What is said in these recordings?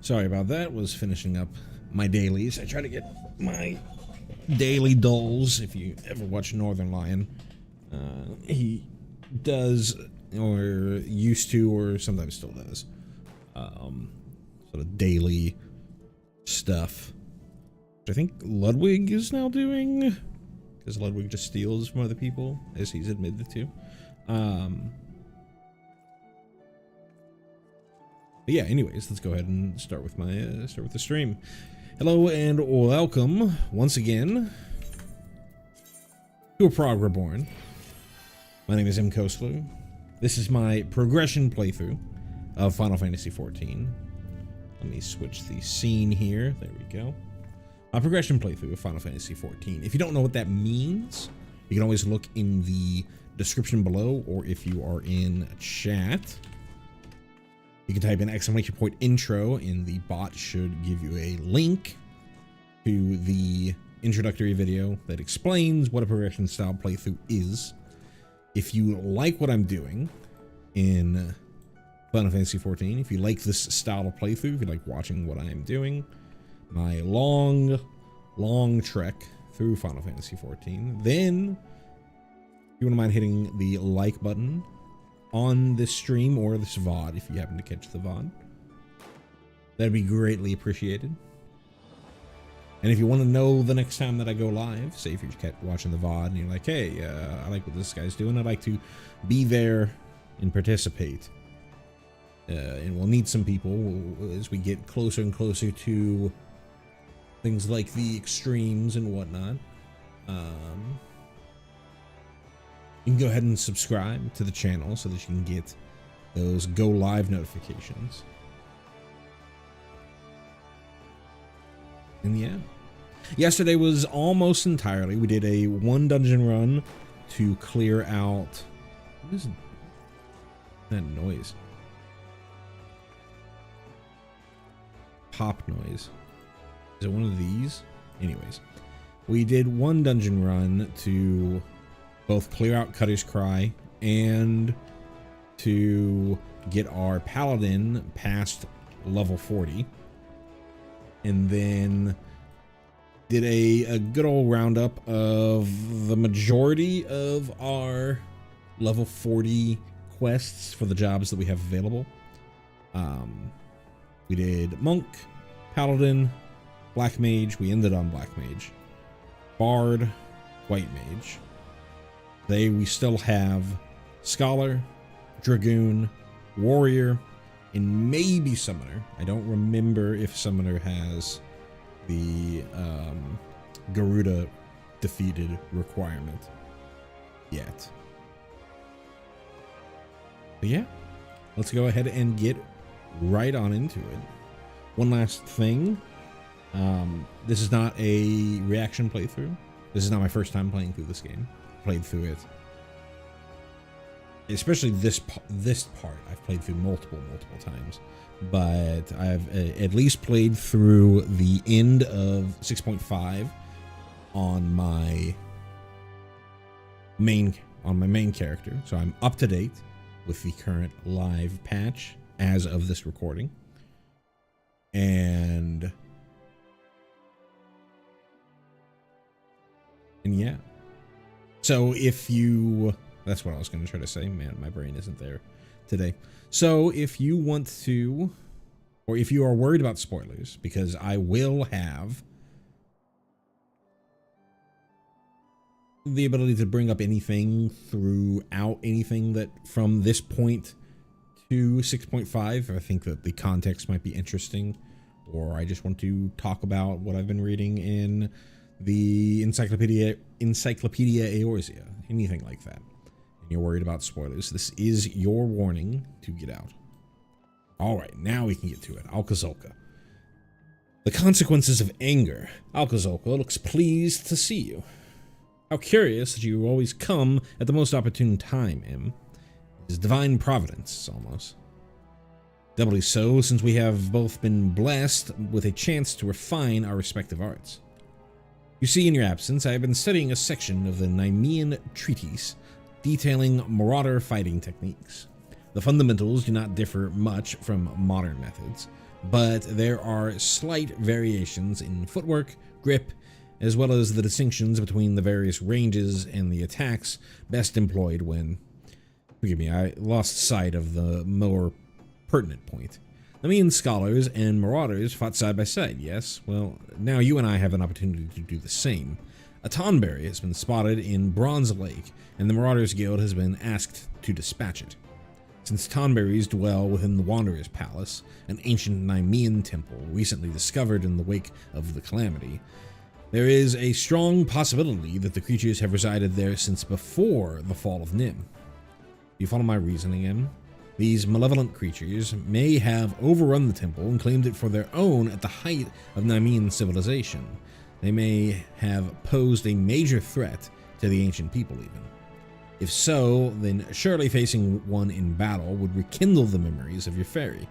Sorry about that. Was finishing up my dailies. I try to get my daily dulls. If you ever watch Northern Lion, he does, or used to, or sometimes still does, sort of daily stuff. Which I think Ludwig is now doing, because Ludwig just steals from other people, as he's admitted to. But yeah, anyways, let's go ahead and start with my start with the stream. Hello and welcome once again to a Prog Reborn. My name is M. Kostler. This is my progression playthrough of Final Fantasy XIV. Let me switch the scene here. There we go. My progression playthrough of Final Fantasy XIV. If you don't know what that means, you can always look in the description below, or if you are in chat, you can type in !intro and the bot should give you a link to the introductory video that explains what a progression style playthrough is. If you like what I'm doing in Final Fantasy XIV, if you like this style of playthrough, if you like watching what I am doing, my long trek through Final Fantasy XIV, then if you wouldn't mind hitting the like button on this stream or this VOD, if you happen to catch the VOD, that'd be greatly appreciated. And if you want to know the next time that I go live, say if you're watching the VOD and you're like, hey, I like what this guy's doing, I'd like to be there and participate. And we'll need some people as we get closer and closer to things like the extremes and whatnot. You can go ahead and subscribe to the channel so that you can get those go live notifications. And yeah, yesterday was almost entirely, we did a 1 dungeon run to clear out, what is that noise? Pop noise. Is it one of these? Anyways, we did 1 dungeon run to both clear out Cutter's Cry and to get our paladin past level 40, and then did a good old roundup of the majority of our level 40 quests for the jobs that we have available. We did Monk, Paladin, Black Mage. We ended on Black Mage, Bard, White Mage. We still have Scholar, Dragoon, Warrior, and maybe Summoner. I don't remember if Summoner has the Garuda defeated requirement yet. But yeah, let's go ahead and get right on into it. One last thing. This is not a reaction playthrough. This is not my first time playing through this game. Played through it, especially this part I've played through multiple times, but I've at least played through the end of 6.5 on my main character, so I'm up to date with the current live patch as of this recording. And yeah. So if you, that's what I was going to try to say. Man, my brain isn't there today. So if you want to, or if you are worried about spoilers, because I will have the ability to bring up anything throughout anything that from this point to 6.5, I think that the context might be interesting, or I just want to talk about what I've been reading in the Encyclopedia Eorzea, anything like that, and you're worried about spoilers, this is your warning to get out. All right, now we can get to it. Alkazolka. The consequences of anger. Alkazolka looks pleased to see you. How curious that you always come at the most opportune time, Im. It is divine providence, almost. Doubly so, since we have both been blessed with a chance to refine our respective arts. You see, in your absence, I have been studying a section of the Nemean Treatise detailing marauder fighting techniques. The fundamentals do not differ much from modern methods, but there are slight variations in footwork, grip, as well as the distinctions between the various ranges and the attacks best employed when... Forgive me, I lost sight of the more pertinent point. The mean scholars and marauders fought side by side, yes? Well, now you and I have an opportunity to do the same. A Tonberry has been spotted in Bronze Lake, and the Marauders Guild has been asked to dispatch it. Since Tonberries dwell within the Wanderer's Palace, an ancient Nemean temple recently discovered in the wake of the Calamity, there is a strong possibility that the creatures have resided there since before the fall of Nim. Do you follow my reasoning, Em? These malevolent creatures may have overrun the temple and claimed it for their own at the height of Nemean civilization. They may have posed a major threat to the ancient people even. If so, then surely facing one in battle would rekindle the memories of your fairy.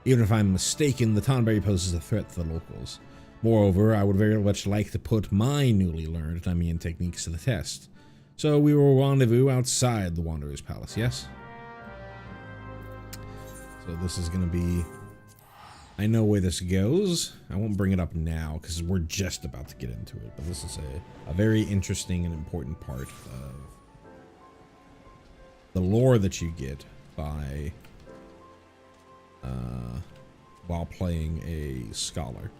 Even if I'm mistaken, the Tonberry poses a threat to the locals. Moreover, I would very much like to put my newly learned Nemean techniques to the test. So we will rendezvous outside the Wanderer's Palace, yes? So this is going to be... I know where this goes. I won't bring it up now because we're just about to get into it. But this is a very interesting and important part of the lore that you get by while playing a scholar.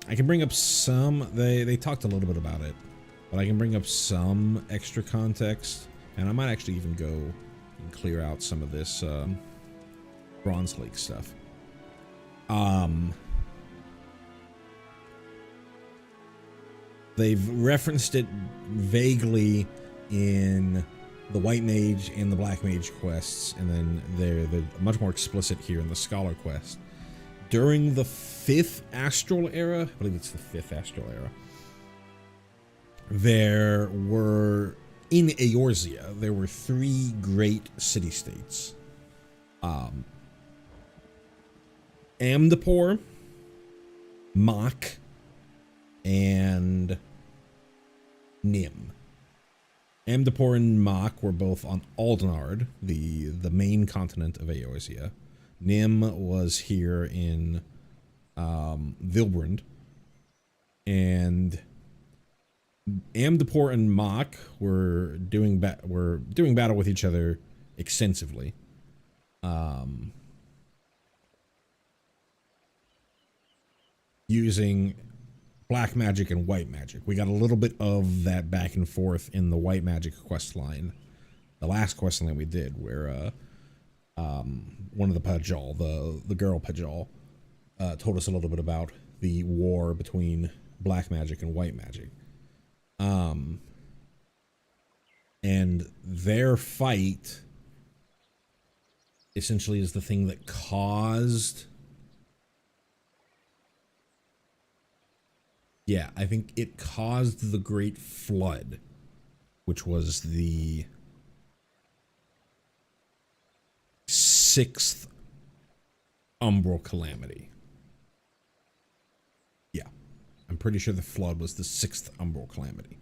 I can bring up some... They talked a little bit about it, but I can bring up some extra context. And I might actually even go and clear out some of this Bronze Lake stuff. They've referenced it vaguely in the White Mage and the Black Mage quests, and then they're much more explicit here in the Scholar quest. During the 5th Astral Era, I believe it's the 5th Astral Era, there were... In Eorzea, there were 3 great city-states. Amdapor, Mach, and Nim. Amdapor and Mach were both on Aldenard, the main continent of Eorzea. Nim was here in Vilbrand. And Amdapor and Mach were doing battle with each other extensively. Using black magic and white magic. We got a little bit of that back and forth in the white magic quest line. The last quest line we did, where one of the Pajal, the girl Pajal, told us a little bit about the war between black magic and white magic. And their fight essentially is the thing that caused... Yeah, I think it caused the Great Flood, which was the 6th Umbral Calamity. Yeah, I'm pretty sure the Flood was the 6th Umbral Calamity.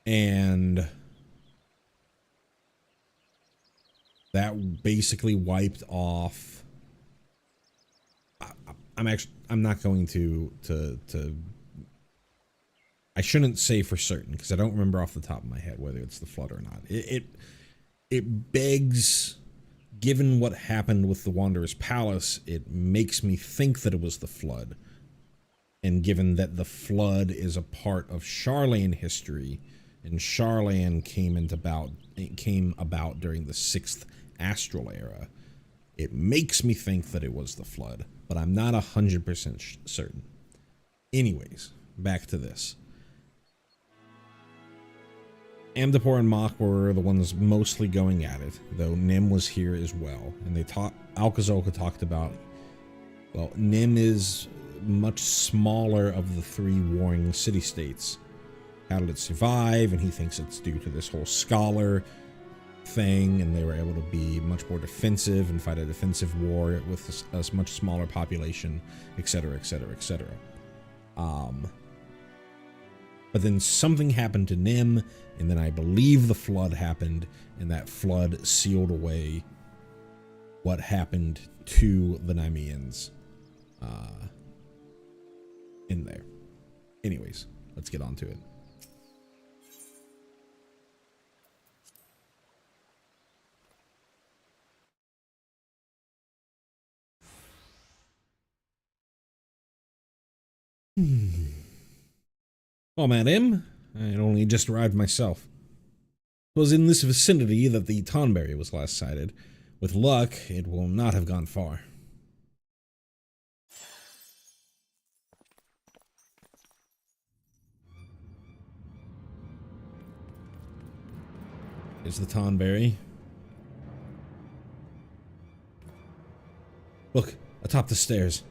And that basically wiped off... I'm not going to I shouldn't say for certain because I don't remember off the top of my head whether it's the Flood or not. It begs, given what happened with the Wanderer's Palace, it makes me think that it was the Flood. And given that the Flood is a part of Sharlayan history, and Sharlayan came about during the 6th Astral Era, it makes me think that it was the Flood, but I'm not 100% certain. Anyways, back to this. Amdapor and Mach were the ones mostly going at it, though Nim was here as well. And Alcazolka talked about, well, Nim is much smaller of the 3 warring city-states. How did it survive? And he thinks it's due to this whole scholar thing, and they were able to be much more defensive and fight a defensive war with a much smaller population, etc., etc., etc. But then something happened to Nim, and then I believe the flood happened, and that flood sealed away what happened to the Nemeans in there. Anyways, let's get on to it. Well, madam, I had only just arrived myself. It was in this vicinity that the Tonberry was last sighted. With luck, it will not have gone far. Here's the Tonberry. Look, atop the stairs.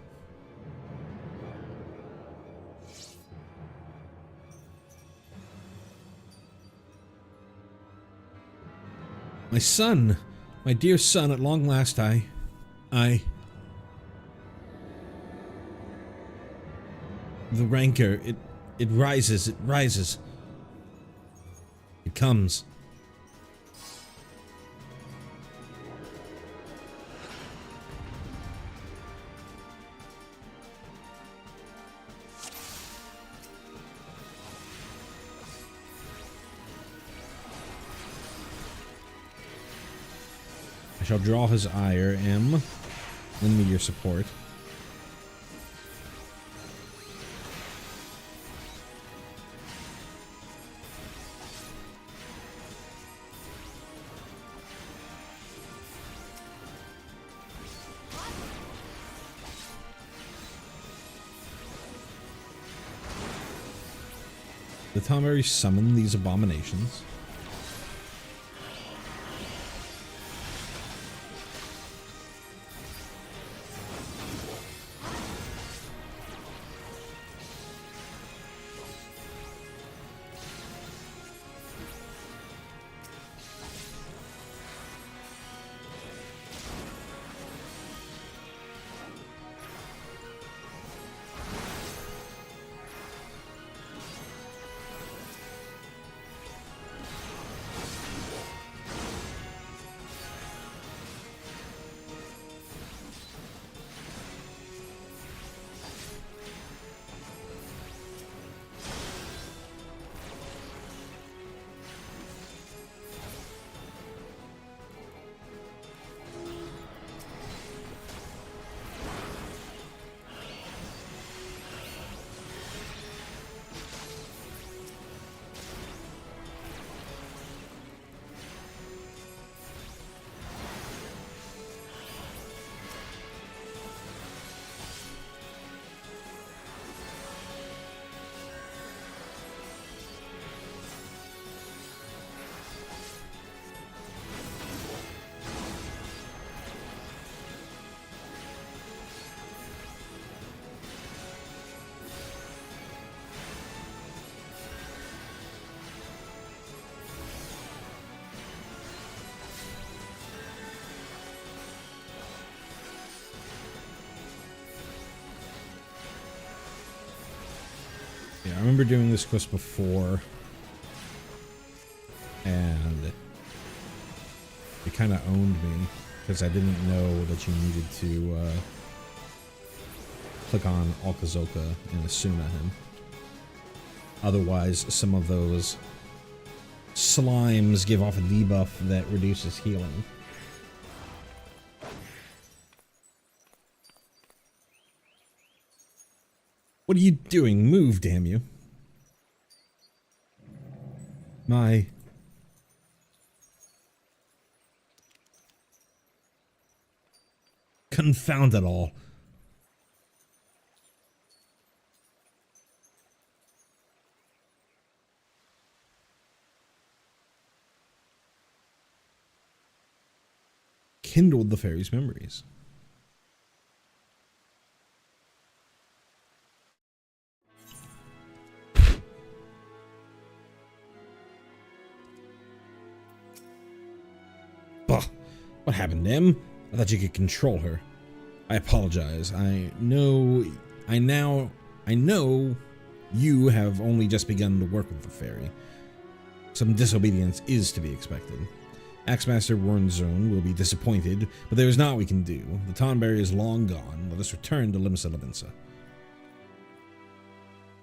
My son, my dear son, at long last the rancor, it rises, it rises. It comes. I shall draw his ire, M. Lend me your support. The Tonberry summon these abominations. Yeah, I remember doing this quest before, and it kind of owned me because I didn't know that you needed to click on Alkazoka and Asuna him. Otherwise, some of those slimes give off a debuff that reduces healing. What are you doing? Move, damn you. My... Confound it all. Kindled the fairy's memories. Bah! What happened to him? I thought you could control her. I apologize. I know You have only just begun to work with the fairy. Some disobedience is to be expected. Axemaster Wernzone will be disappointed, but there is naught we can do. The Tonberry is long gone. Let us return to Limsa Levinsa.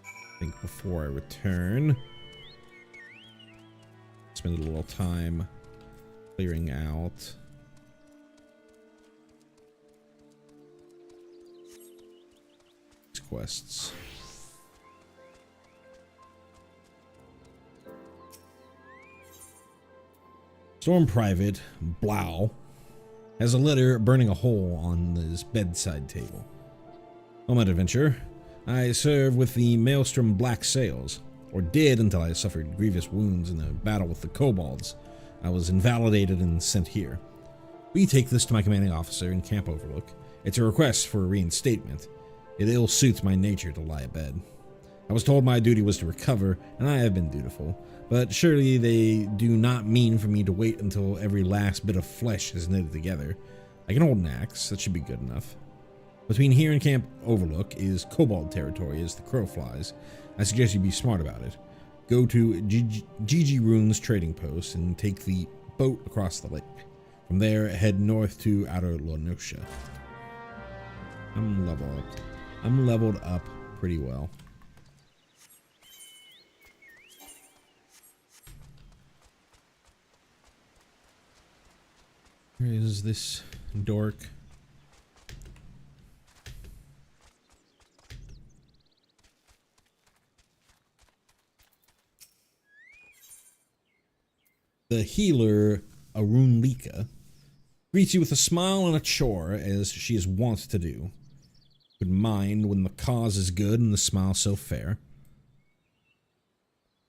I think before I return, spend a little time clearing out these quests. Storm Private Blau has a letter burning a hole on his bedside table. Moment adventure. I serve with the Maelstrom Black Sails, or did until I suffered grievous wounds in a battle with the kobolds. I was invalidated and sent here. We take this to my commanding officer in Camp Overlook. It's a request for a reinstatement. It ill suits my nature to lie abed. I was told my duty was to recover, and I have been dutiful. But surely they do not mean for me to wait until every last bit of flesh is knitted together. I can hold an axe, that should be good enough. Between here and Camp Overlook is kobold territory as the crow flies. I suggest you be smart about it. Go to Gigi Rune's trading post and take the boat across the lake. From there, head north to Outer Lonosha. I'm leveled up pretty well. Where is this dork? The healer, Arunlika, greets you with a smile and a chore, as she is wont to do. Good mind when the cause is good and the smile so fair.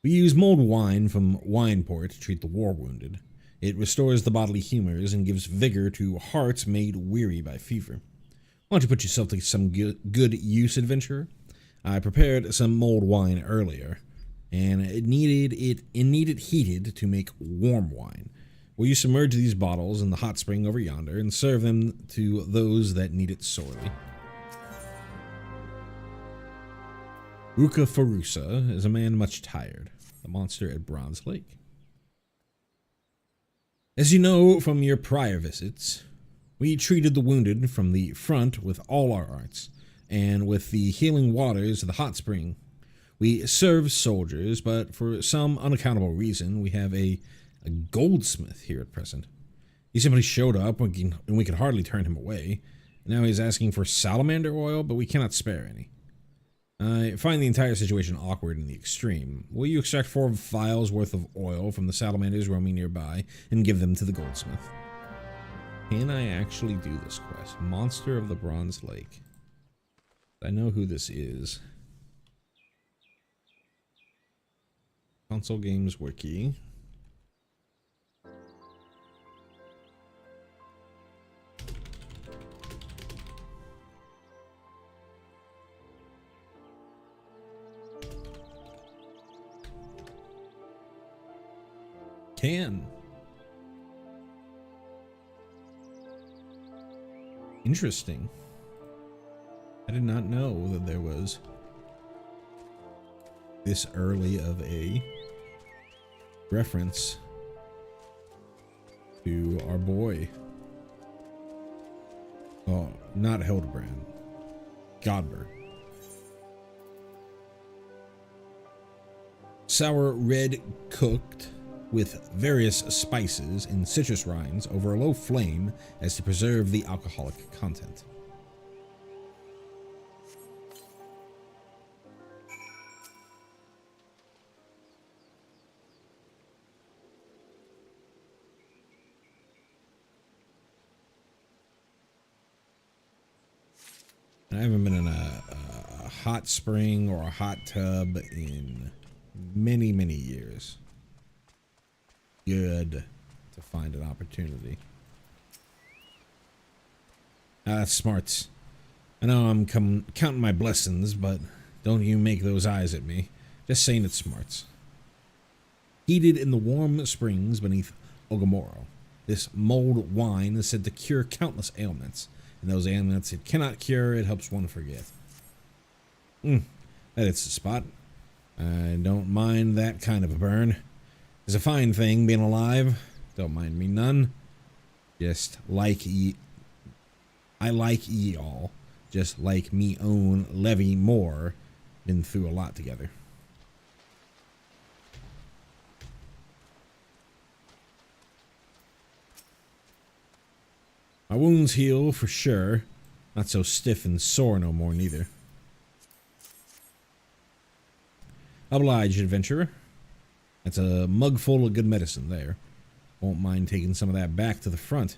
We use mulled wine from Wineport to treat the war wounded. It restores the bodily humors and gives vigor to hearts made weary by fever. Why don't you put yourself to some good use, adventurer? I prepared some mulled wine earlier, and it needed heated to make warm wine. Will you submerge these bottles in the hot spring over yonder and serve them to those that need it sorely? Ruka Farusa is a man much tired, the monster at Bronze Lake. As you know from your prior visits, we treated the wounded from the front with all our arts, and with the healing waters of the hot spring. We serve soldiers, but for some unaccountable reason, we have a goldsmith here at present. He simply showed up and we could hardly turn him away. Now he's asking for salamander oil, but we cannot spare any. I find the entire situation awkward in the extreme. Will you extract 4 vials worth of oil from the salamanders roaming nearby and give them to the goldsmith? Can I actually do this quest? Monster of the Bronze Lake. I know who this is. Console Games Wiki. Can. Interesting. I did not know that there was this early of a reference to our boy. Oh, not Hildebrand. Godber. Sour red cooked with various spices and citrus rinds over a low flame as to preserve the alcoholic content. I haven't been in a hot spring or a hot tub in many, many years. Good to find an opportunity. That's smart. I know I'm counting my blessings, but don't you make those eyes at me. Just saying it's smart. Heated in the warm springs beneath Ogamoro, this mulled wine is said to cure countless ailments. And those ailments it cannot cure, it helps one forget. That is the spot. I don't mind that kind of a burn. It's a fine thing being alive. Don't mind me none. Just like ye. I like ye all. Just like me own Levy more. Been through a lot together. My wounds heal for sure. Not so stiff and sore no more neither. Obliged, adventurer. That's a mug full of good medicine there. Won't mind taking some of that back to the front.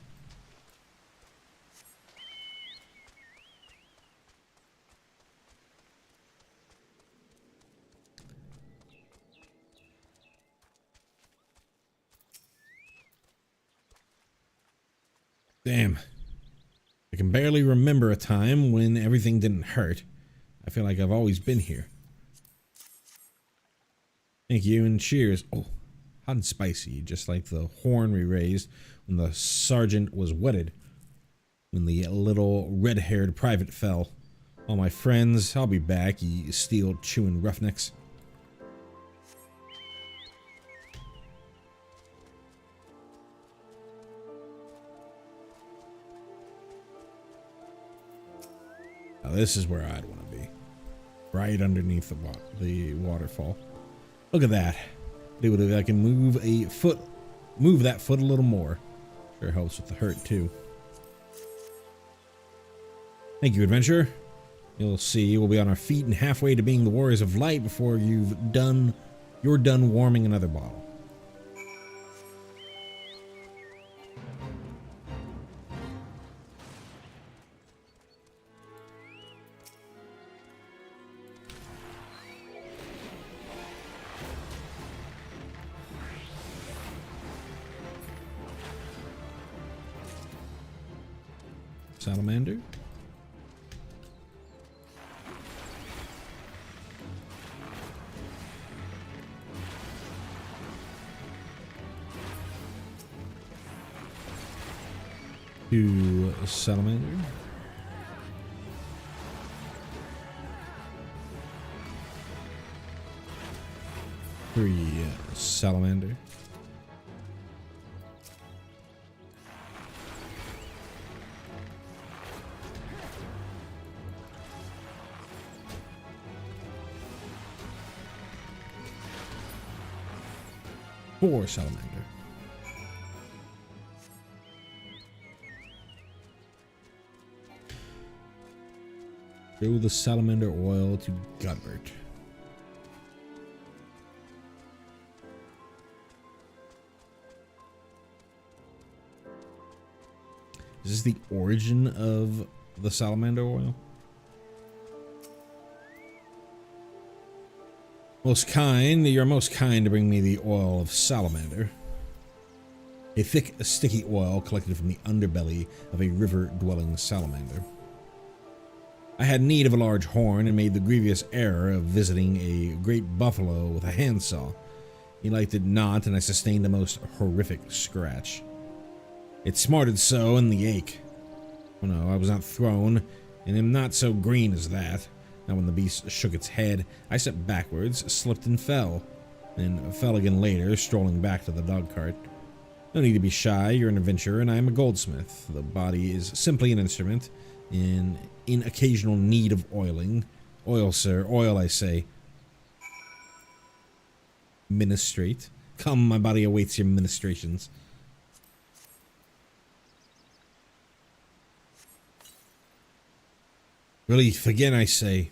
Damn. I can barely remember a time when everything didn't hurt. I feel like I've always been here. Thank you and cheers. Oh, hot and spicy, just like the horn we raised when the sergeant was wedded. When the little red-haired private fell. All my friends, I'll be back, ye steel-chewing roughnecks. Now this is where I'd want to be. Right underneath the waterfall. Look at that. Dude, if I can move that foot a little more. Sure helps with the hurt too. Thank you, adventurer. You'll see we'll be on our feet and halfway to being the warriors of light before you're done warming another bottle. Salamander. Two salamander. Three salamander. Four salamander. Show the salamander oil to Godbert. Is this the origin of the salamander oil? You're most kind to bring me the oil of salamander. A thick, sticky oil collected from the underbelly of a river-dwelling salamander. I had need of a large horn and made the grievous error of visiting a great buffalo with a handsaw. He liked it not, and I sustained a most horrific scratch. It smarted so in the ache. Oh no, I was not thrown, and am not so green as that. Now when the beast shook its head, I stepped backwards, slipped and fell. Then fell again later, strolling back to the dog cart. No need to be shy, you're an adventurer and I am a goldsmith. The body is simply an instrument, in occasional need of oiling. Oil, sir, oil, I say. Ministrate. Come, my body awaits your ministrations. Relief, again I say.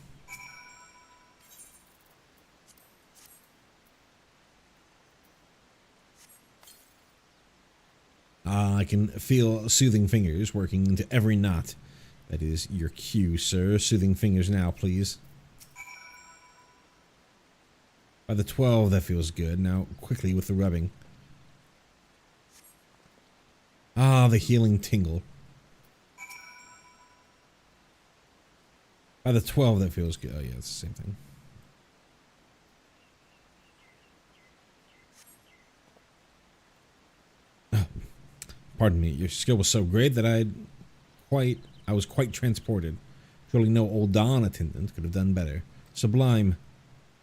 I can feel soothing fingers working into every knot. That is your cue, sir. Soothing fingers now, please. By the 12, that feels good. Now, quickly with the rubbing. Ah, the healing tingle. By the 12, that feels good. Oh, yeah, it's the same thing. Oh, pardon me. Your skill was so great that I was quite transported. Surely no old Don attendant could have done better. Sublime.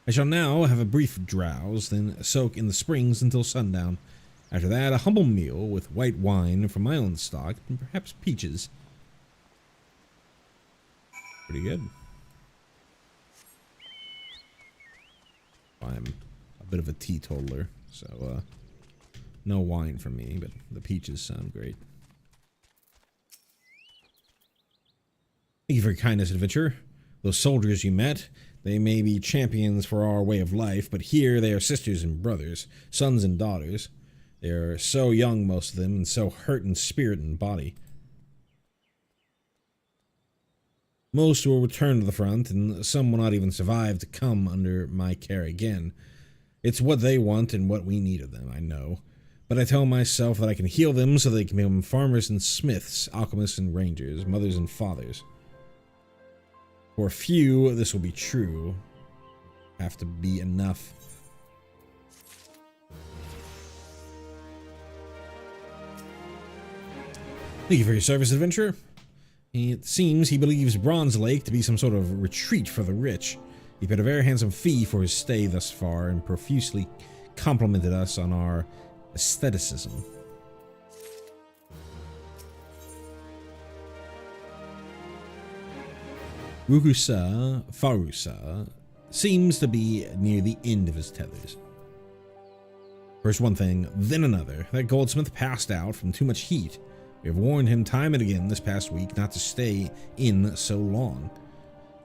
I shall now have a brief drowse, then soak in the springs until sundown. After that, a humble meal with white wine from my own stock, and perhaps peaches. Pretty good. I'm a bit of a teetotaler, so no wine for me, but the peaches sound great. Thank you for your kindness, adventurer. Those soldiers you met, they may be champions for our way of life, but here they are sisters and brothers, sons and daughters. They are so young, most of them, and so hurt in spirit and body. Most will return to the front, and some will not even survive to come under my care again. It's what they want and what we need of them, I know. But I tell myself that I can heal them so they can become farmers and smiths, alchemists and rangers, mothers and fathers. For a few, this will be true. Have to be enough. Thank you for your service, adventurer. It seems he believes Bronze Lake to be some sort of retreat for the rich. He paid a very handsome fee for his stay thus far and profusely complimented us on our aestheticism. Rukusa Farusa seems to be near the end of his tethers. First one thing, then another. That goldsmith passed out from too much heat. We have warned him time and again this past week not to stay in so long.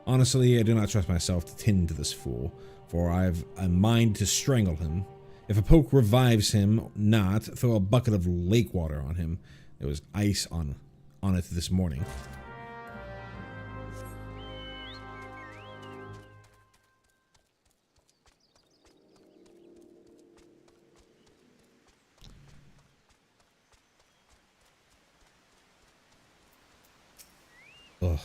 Honestly, I do not trust myself to tend to this fool, for I have a mind to strangle him. If a poke revives him not, throw a bucket of lake water on him. There was ice on it this morning. Ugh.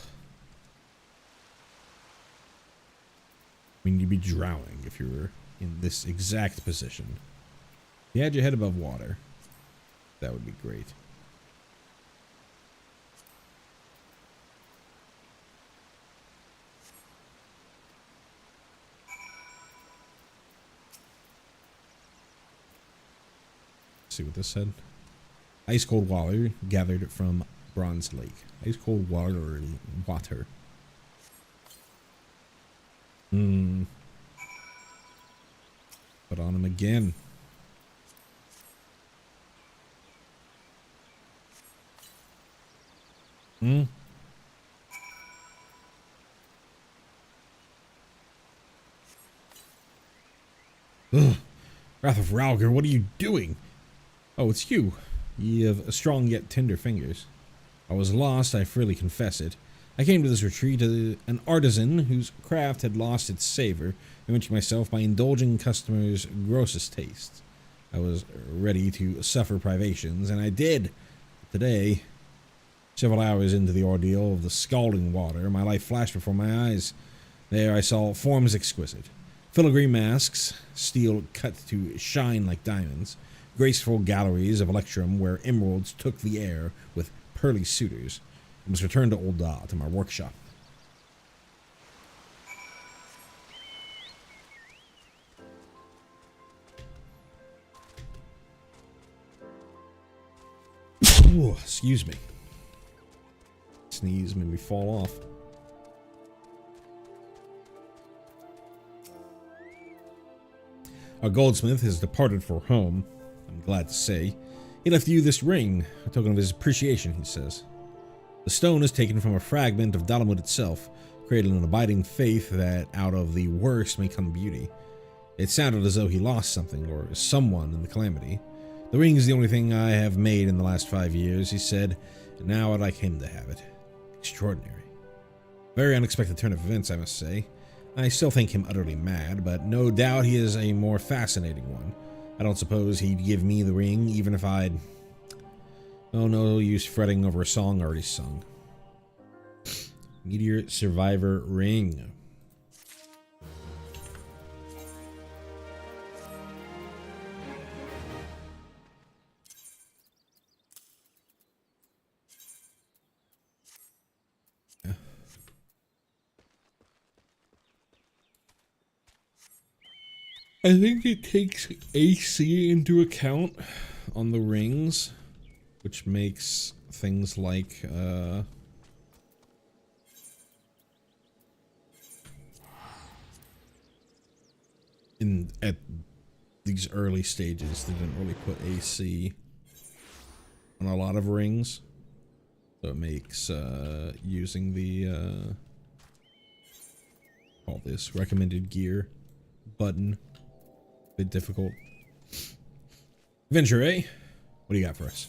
I mean, you'd be drowning if you were in this exact position. If you had your head above water, that would be great. Let's see what this said. Ice cold water gathered from Bronze Lake. Ice cold water. Put on him again. Ugh. Wrath of Ralger, what are you doing? Oh, it's you. Ye have strong yet tender fingers. I was lost, I freely confess it. I came to this retreat an artisan whose craft had lost its savor, enriching myself by indulging customers' grossest tastes. I was ready to suffer privations, and I did. Today, several hours into the ordeal of the scalding water, my life flashed before my eyes. There I saw forms exquisite. Filigree masks, steel cut to shine like diamonds, graceful galleries of electrum where emeralds took the air with pearly suitors. I must return to Old Da, to my workshop. Ooh, excuse me. Sneeze made me fall off. Our goldsmith has departed for home, I'm glad to say. He left you this ring, a token of his appreciation, he says. The stone is taken from a fragment of Dalamud itself, creating an abiding faith that out of the worst may come beauty. It sounded as though he lost something, or someone in the calamity. The ring is the only thing I have made in the last 5 years, he said, and now I'd like him to have it. Extraordinary. Very unexpected turn of events, I must say. I still think him utterly mad, but no doubt he is a more fascinating one. I don't suppose he'd give me the ring, even if I'd... Oh, no use fretting over a song already sung. Meteor Survivor Ring. I think it takes AC into account on the rings, which makes things like at these early stages they didn't really put AC on a lot of rings, so it makes using the all this recommended gear button a bit difficult. Venture, eh? What do you got for us?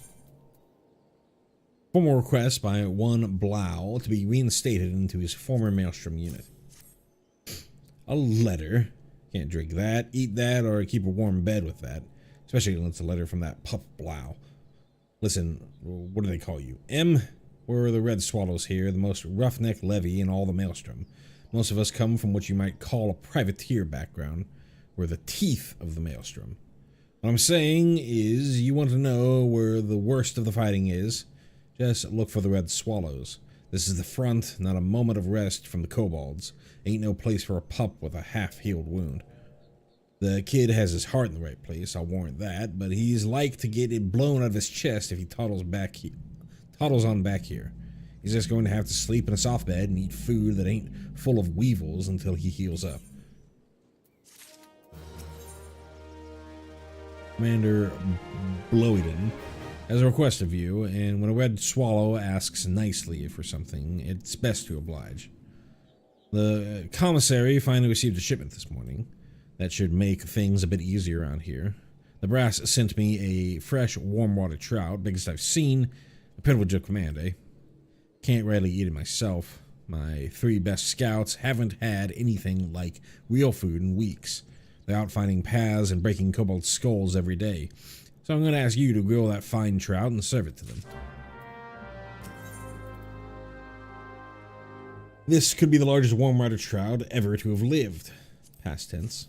Formal request by one Blau to be reinstated into his former Maelstrom unit. A letter. Can't drink that, eat that, or keep a warm bed with that. Especially when it's a letter from that pup Blau. Listen, what do they call you? M? We're the Red Swallows here, the most roughneck levy in all the Maelstrom. Most of us come from what you might call a privateer background. We're the teeth of the Maelstrom. What I'm saying is, you want to know where the worst of the fighting is? Just look for the Red Swallows. This is the front, not a moment of rest from the kobolds. Ain't no place for a pup with a half-healed wound. The kid has his heart in the right place, I'll warrant that, but he's like to get it blown out of his chest if he toddles on back here. He's just going to have to sleep in a soft bed and eat food that ain't full of weevils until he heals up. Commander Bloeden has a request of you, and when a Red Swallow asks nicely for something, it's best to oblige. The commissary finally received a shipment this morning. That should make things a bit easier around here. The brass sent me a fresh warm water trout, biggest I've seen. A privilege of command, eh? Can't readily eat it myself. My 3 best scouts haven't had anything like real food in weeks. They're out finding paths and breaking kobold skulls every day. So I'm going to ask you to grill that fine trout and serve it to them. This could be the largest warm water trout ever to have lived. Past tense.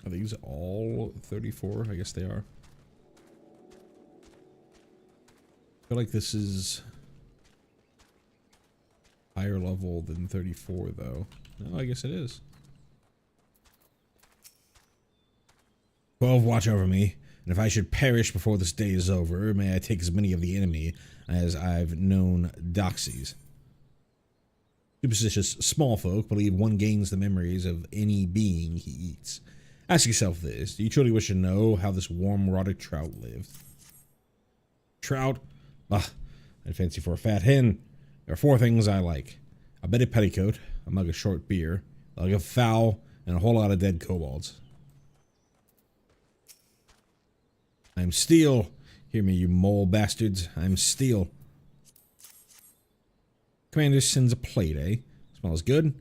Are these all 34? I guess they are. I feel like this is higher level than 34, though. No, I guess it is. 12 watch over me, and if I should perish before this day is over, may I take as many of the enemy as I've known doxies. Superstitious small folk believe one gains the memories of any being he eats. Ask yourself this: do you truly wish to know how this warm-water trout lived? Trout? Bah, I'd fancy for a fat hen. There are 4 things I like: a bedded petticoat, a mug of short beer, a leg of fowl, and a whole lot of dead kobolds. I'm steel. Hear me, you mole bastards. I'm steel. Commander sends a plate, eh? Smells good.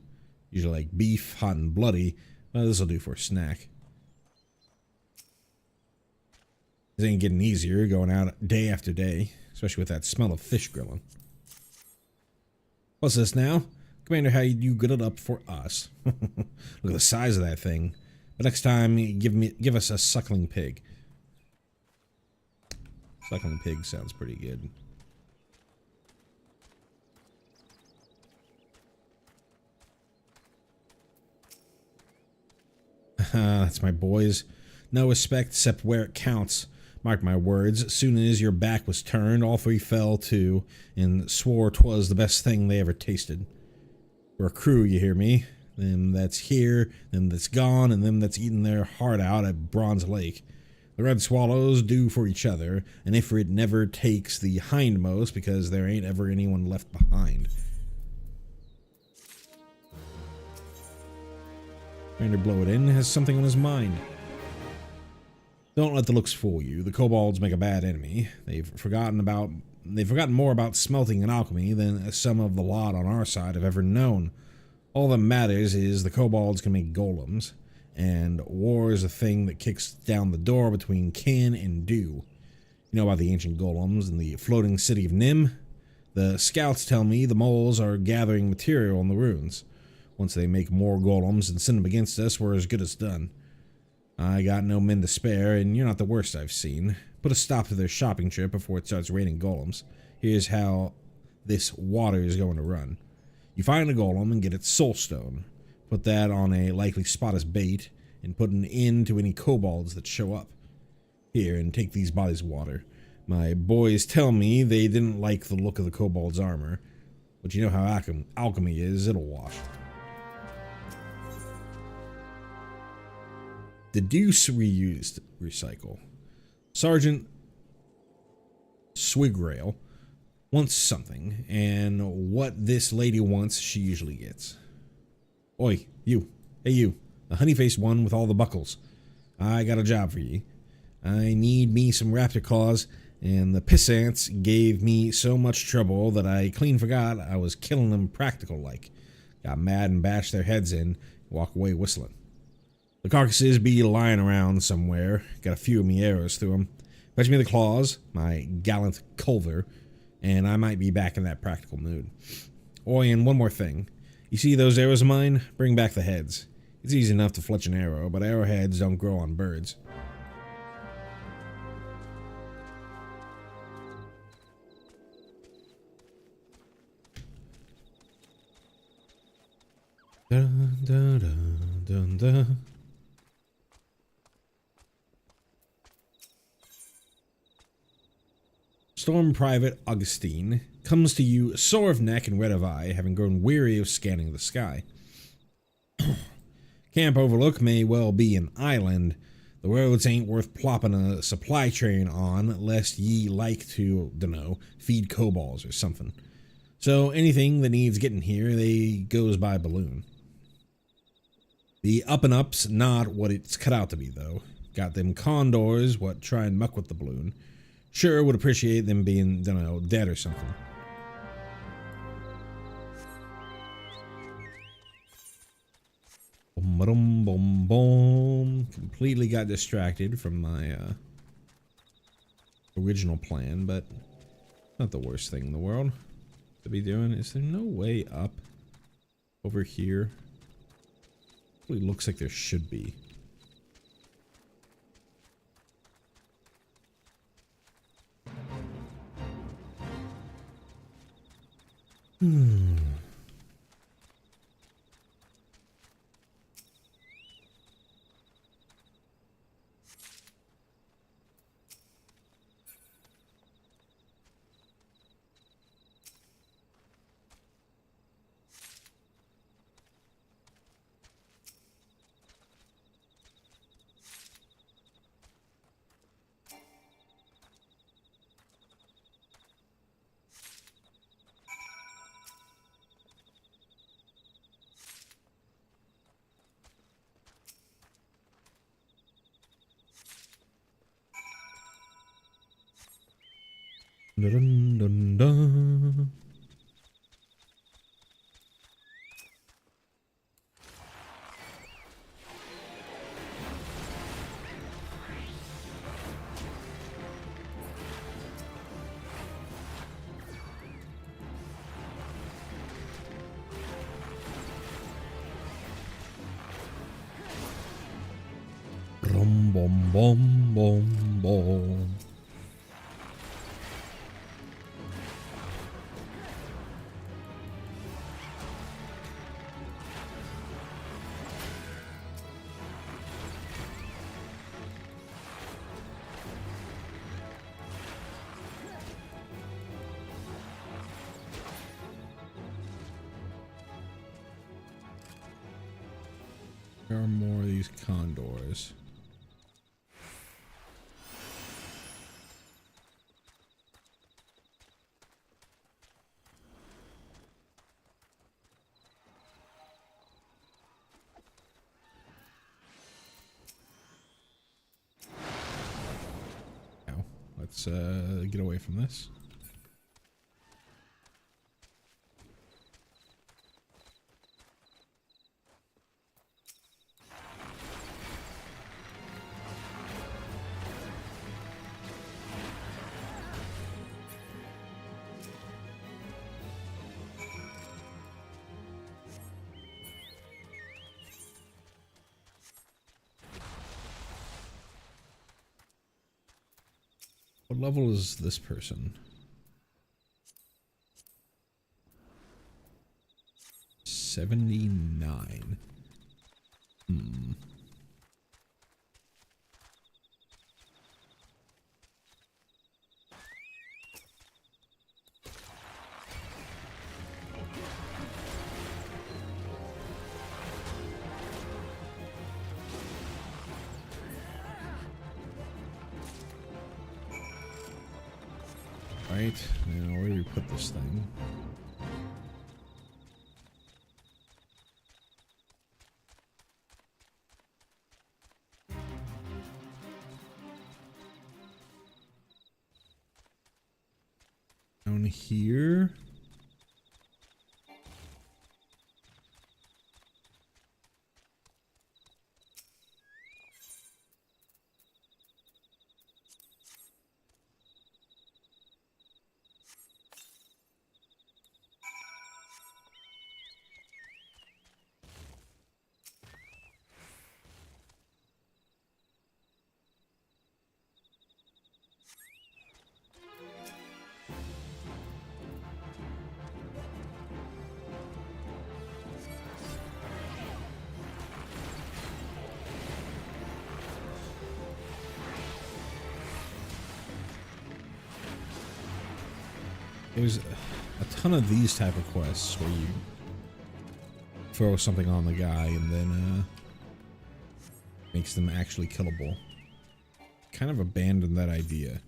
Usually like beef, hot and bloody. Well, this'll do for a snack. This ain't getting easier going out day after day, especially with that smell of fish grilling. What's this now? Commander, how you good it up for us? Look at the size of that thing. But next time, give us a suckling pig. Suckling pig sounds pretty good. That's my boys. No respect except where it counts. Mark my words, as soon as your back was turned, all 3 fell to and swore 'twas the best thing they ever tasted. We're a crew, you hear me? Them that's here, them that's gone, and them that's eaten their heart out at Bronze Lake. The Red Swallows do for each other, and Ifrit never takes the hindmost because there ain't ever anyone left behind. Commander Bloeden has something on his mind. Don't let the looks fool you. The kobolds make a bad enemy. They've forgotten more about smelting and alchemy than some of the lot on our side have ever known. All that matters is the kobolds can make golems, and war is a thing that kicks down the door between kin and do. You know about the ancient golems in the floating city of Nim? The scouts tell me the moles are gathering material in the ruins. Once they make more golems and send them against us, we're as good as done. I got no men to spare, and you're not the worst I've seen. Put a stop to their shopping trip before it starts raining golems. Here's how this water is going to run. You find a golem and get its soul stone. Put that on a likely spot as bait, and put an end to any kobolds that show up. Here, and take these bodies of water. My boys tell me they didn't like the look of the kobold's armor, but you know how alchemy is, it'll wash. Deduce, reused, recycle. Sergeant Swigrail wants something, and what this lady wants, she usually gets. Oi, you. Hey, you. The honey-faced one with all the buckles. I got a job for ye. I need me some raptor claws, and the pissants gave me so much trouble that I clean forgot I was killing them practical-like. Got mad and bashed their heads in, walk away whistling. The carcasses be lying around somewhere. Got a few of me arrows through them. Fetch me the claws, my gallant Culver, and I might be back in that practical mood. Oi, and one more thing. You see those arrows of mine? Bring back the heads. It's easy enough to fletch an arrow, but arrowheads don't grow on birds. Dun, dun, dun, dun, dun. Storm Private Augustine comes to you sore of neck and red of eye, having grown weary of scanning the sky. Camp Overlook may well be an island. The roads ain't worth plopping a supply train on, lest ye like to, dunno, feed kobolds or something. So anything that needs getting here, they goes by balloon. The up and up's not what it's cut out to be, though. Got them condors what try and muck with the balloon. Sure would appreciate them being, dunno, dead or something. Boom, boom, boom. Completely got distracted from my original plan, but not the worst thing in the world to be doing. Is there no way up over here? It looks like there should be. Dun, dun, dun. Brum, bum, bum, bum, bum. There are more of these condors. Now, let's get away from this. What level is this person? 79. Right, now where do we put this thing? Down here. There's a ton of these type of quests where you throw something on the guy and then makes them actually killable. Kind of abandoned that idea.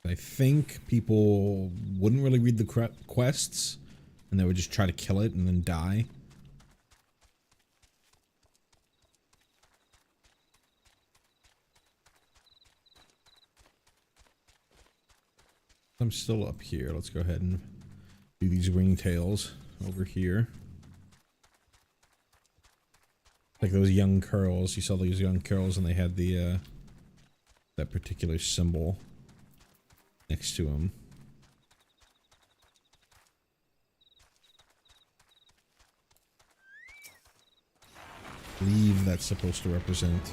I think people wouldn't really read the quests and they would just try to kill it and then die. I'm still up here. Let's go ahead and do these ringtails over here. Like those young curls. You saw those young curls and they had the that particular symbol next to them. I believe that's supposed to represent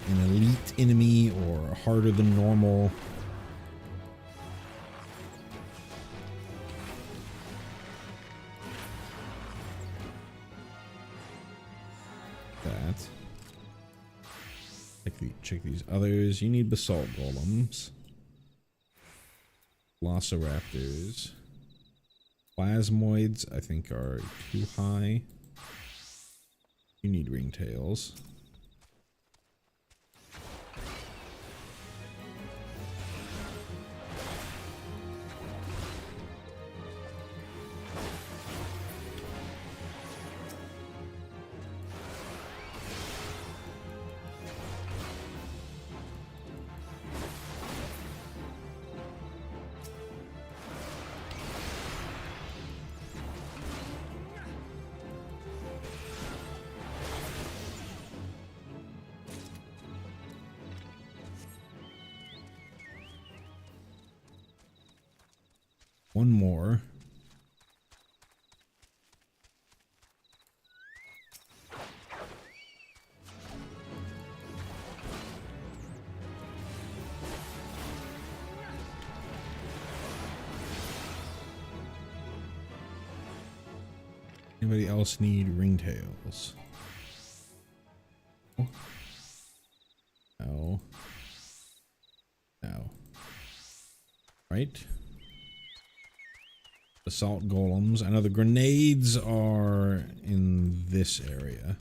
an elite enemy or harder than normal. That. Check these others. You need basalt golems. Velociraptors. Plasmoids, I think, are too high. You need ringtails. One more. Anybody else need ringtails? No. No. Right? Assault golems. I know the grenades are in this area.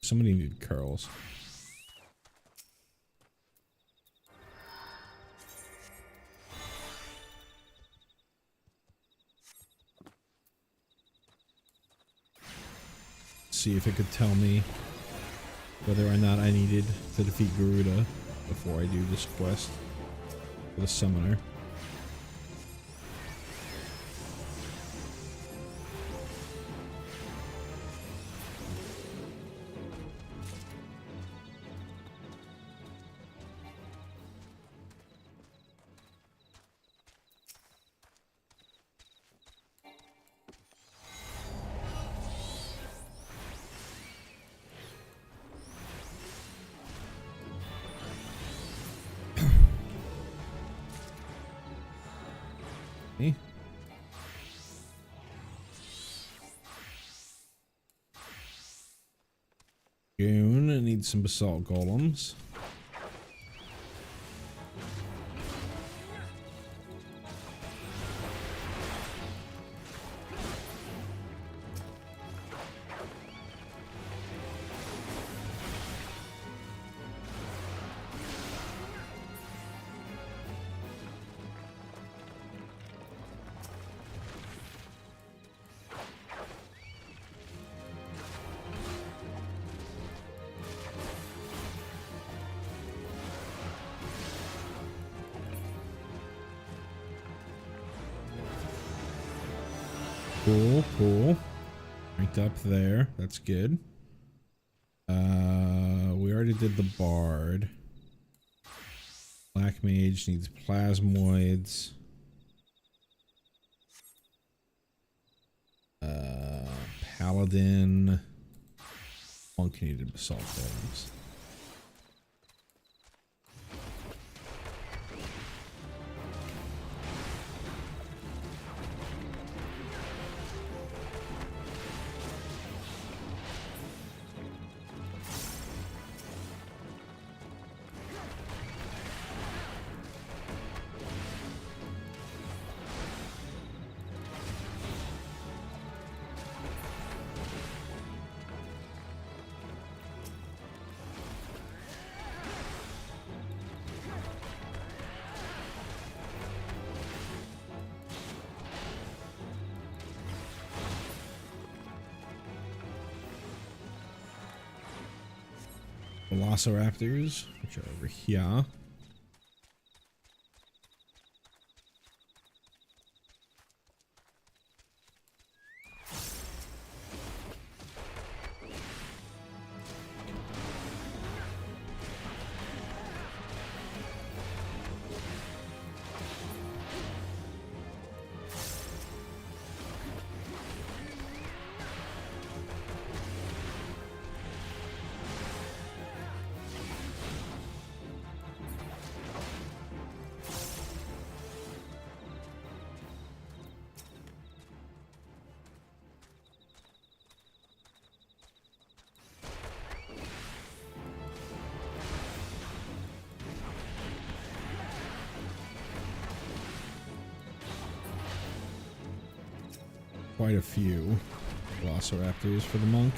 Somebody needed curls. See if it could tell me whether or not I needed to defeat Garuda before I do this quest for the summoner. Okay. Goon, I need some basalt golems. Cool, cool. Ranked up there. That's good. We already did the bard. Black mage needs plasmoids. Paladin. Monk needed basalt golems. Velociraptors, which are over here. Quite a few velociraptors for the monk.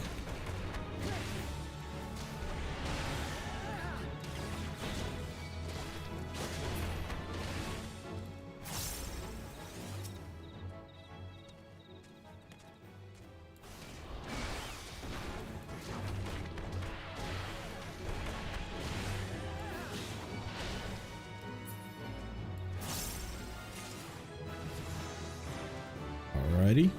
Alrighty.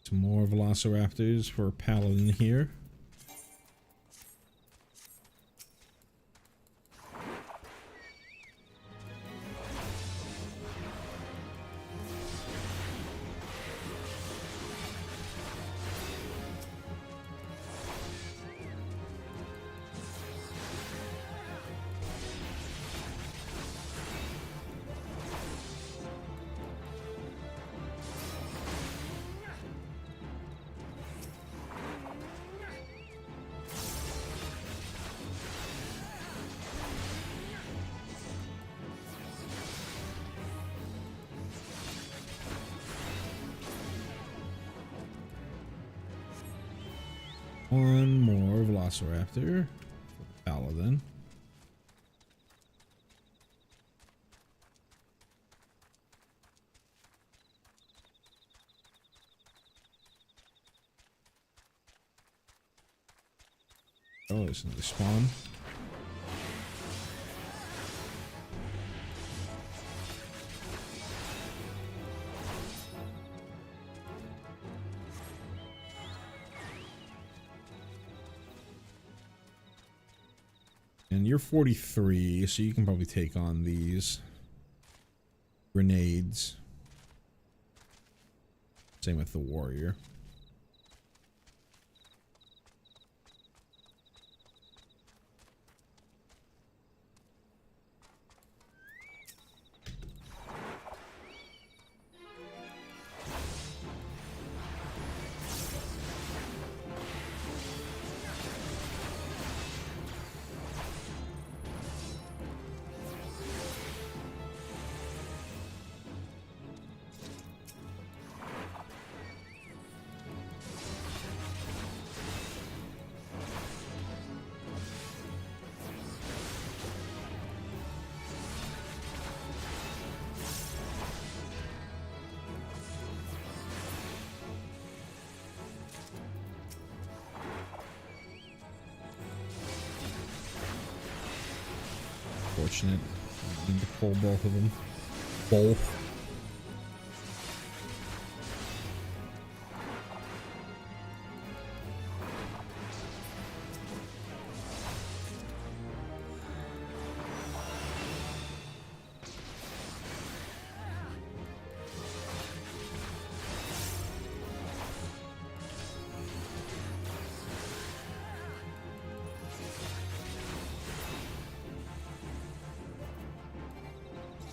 Some more velociraptors for Paladin here. One more velociraptor for Paladin. Oh, there's another spawn. And you're 43, so you can probably take on these grenades. Same with the warrior. unfortunate. I need to pull both of them. Both.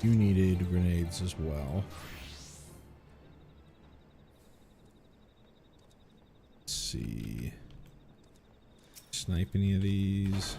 You needed grenades as well. Let's see. Snipe any of these?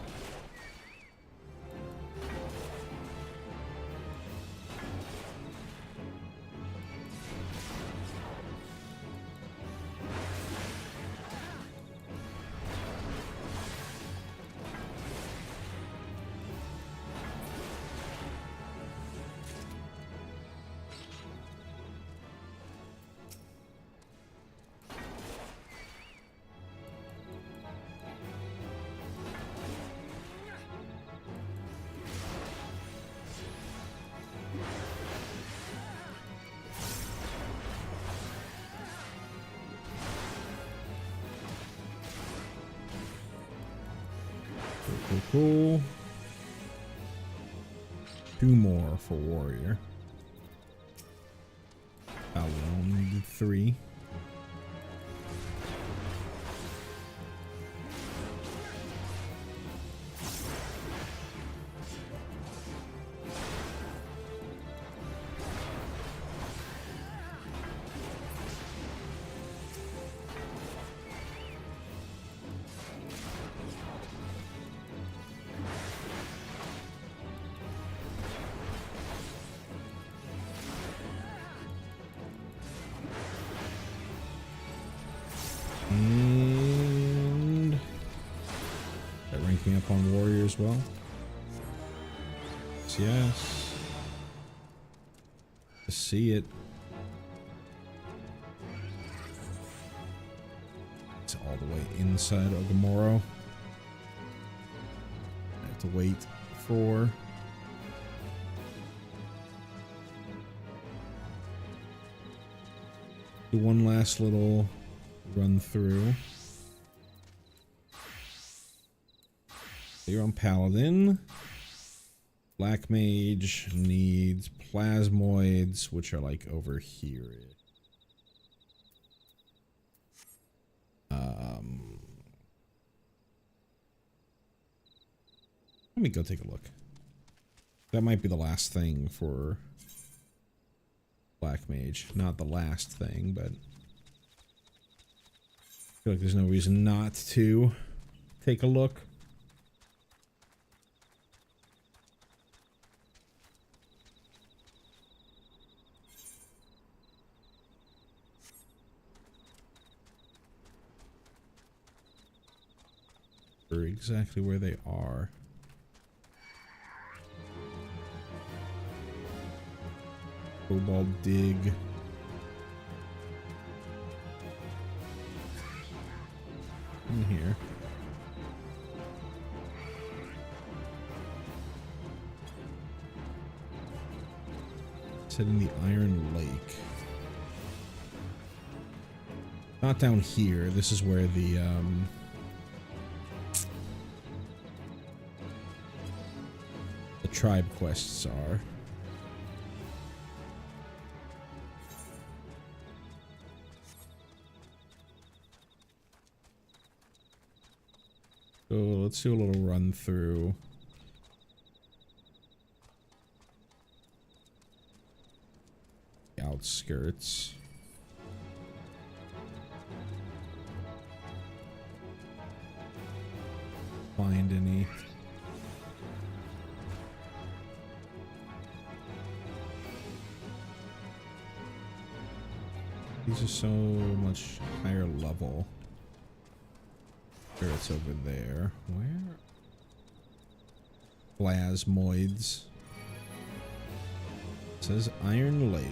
Cool. 2 more for warrior. I will need 3. And that ranking up on warrior as well. Yes. To see it. It's all the way inside Ogamoro. I have to wait for do one last little run through. You're on Paladin. Black Mage needs plasmoids, which are like over here. Let me go take a look. That might be the last thing for Black Mage. Not the last thing, but I feel like there's no reason not to take a look. For exactly where they are. Cobalt dig. In here. It's heading the Iron Lake. Not down here. This is where the tribe quests are. So let's do a little run through. The outskirts. Find any. These are so much higher level. Sure, it's over there. Where? Plasmoids. It says Iron Lake.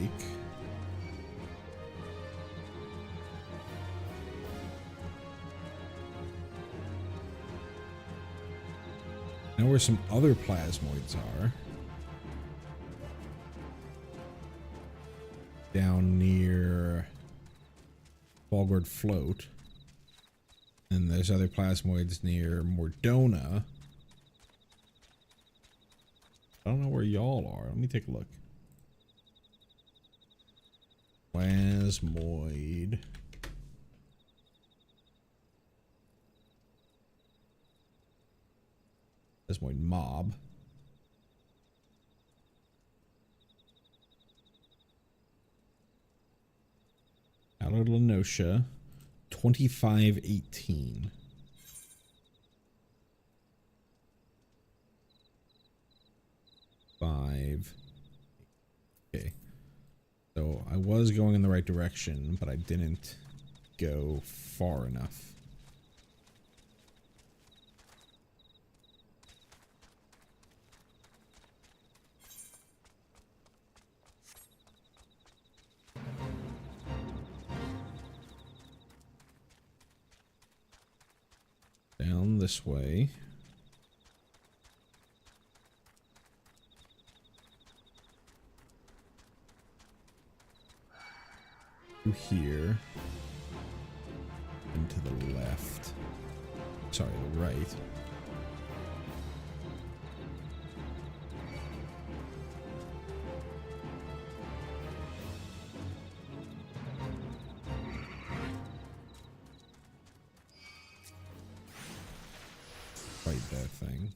Now where some other plasmoids are. Down near Falgord Float. And there's other plasmoids near Mordona. I don't know where y'all are. Let me take a look. Plasmoid. Plasmoid mob. Out of Lenosha. 2518. Okay. So I was going in the right direction, but I didn't go far enough. Down this way. Through here. And to the left. Sorry, the right. Fight that thing.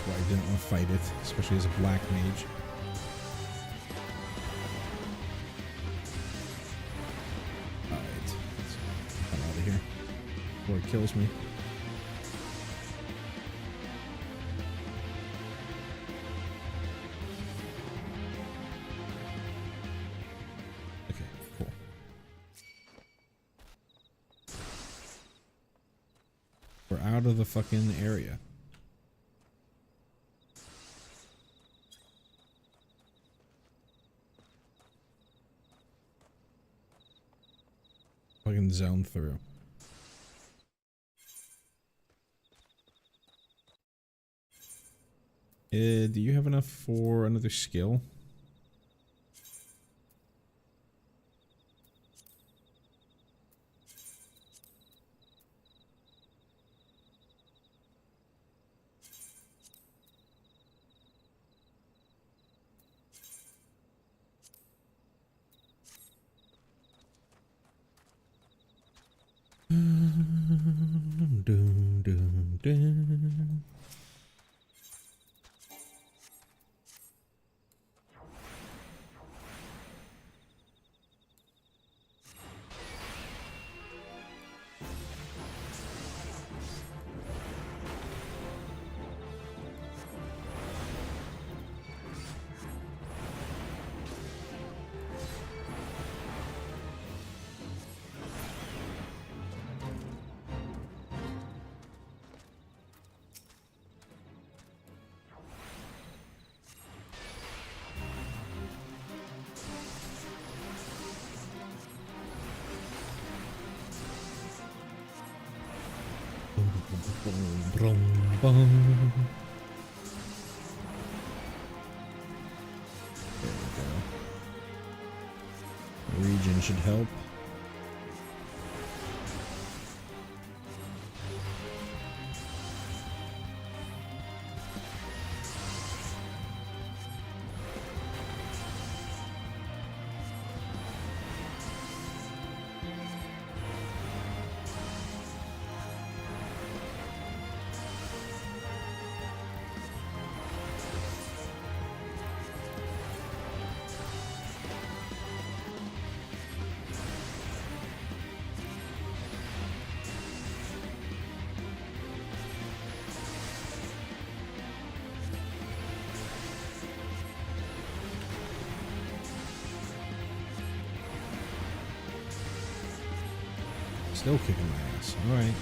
I didn't want to fight it, especially as a black mage. Alright, let's get out of here before it kills me. Okay, cool. We're out of the fucking area. Fucking zone through. Do you have enough for another skill? There we go. The region should help. Still kicking my ass. All right.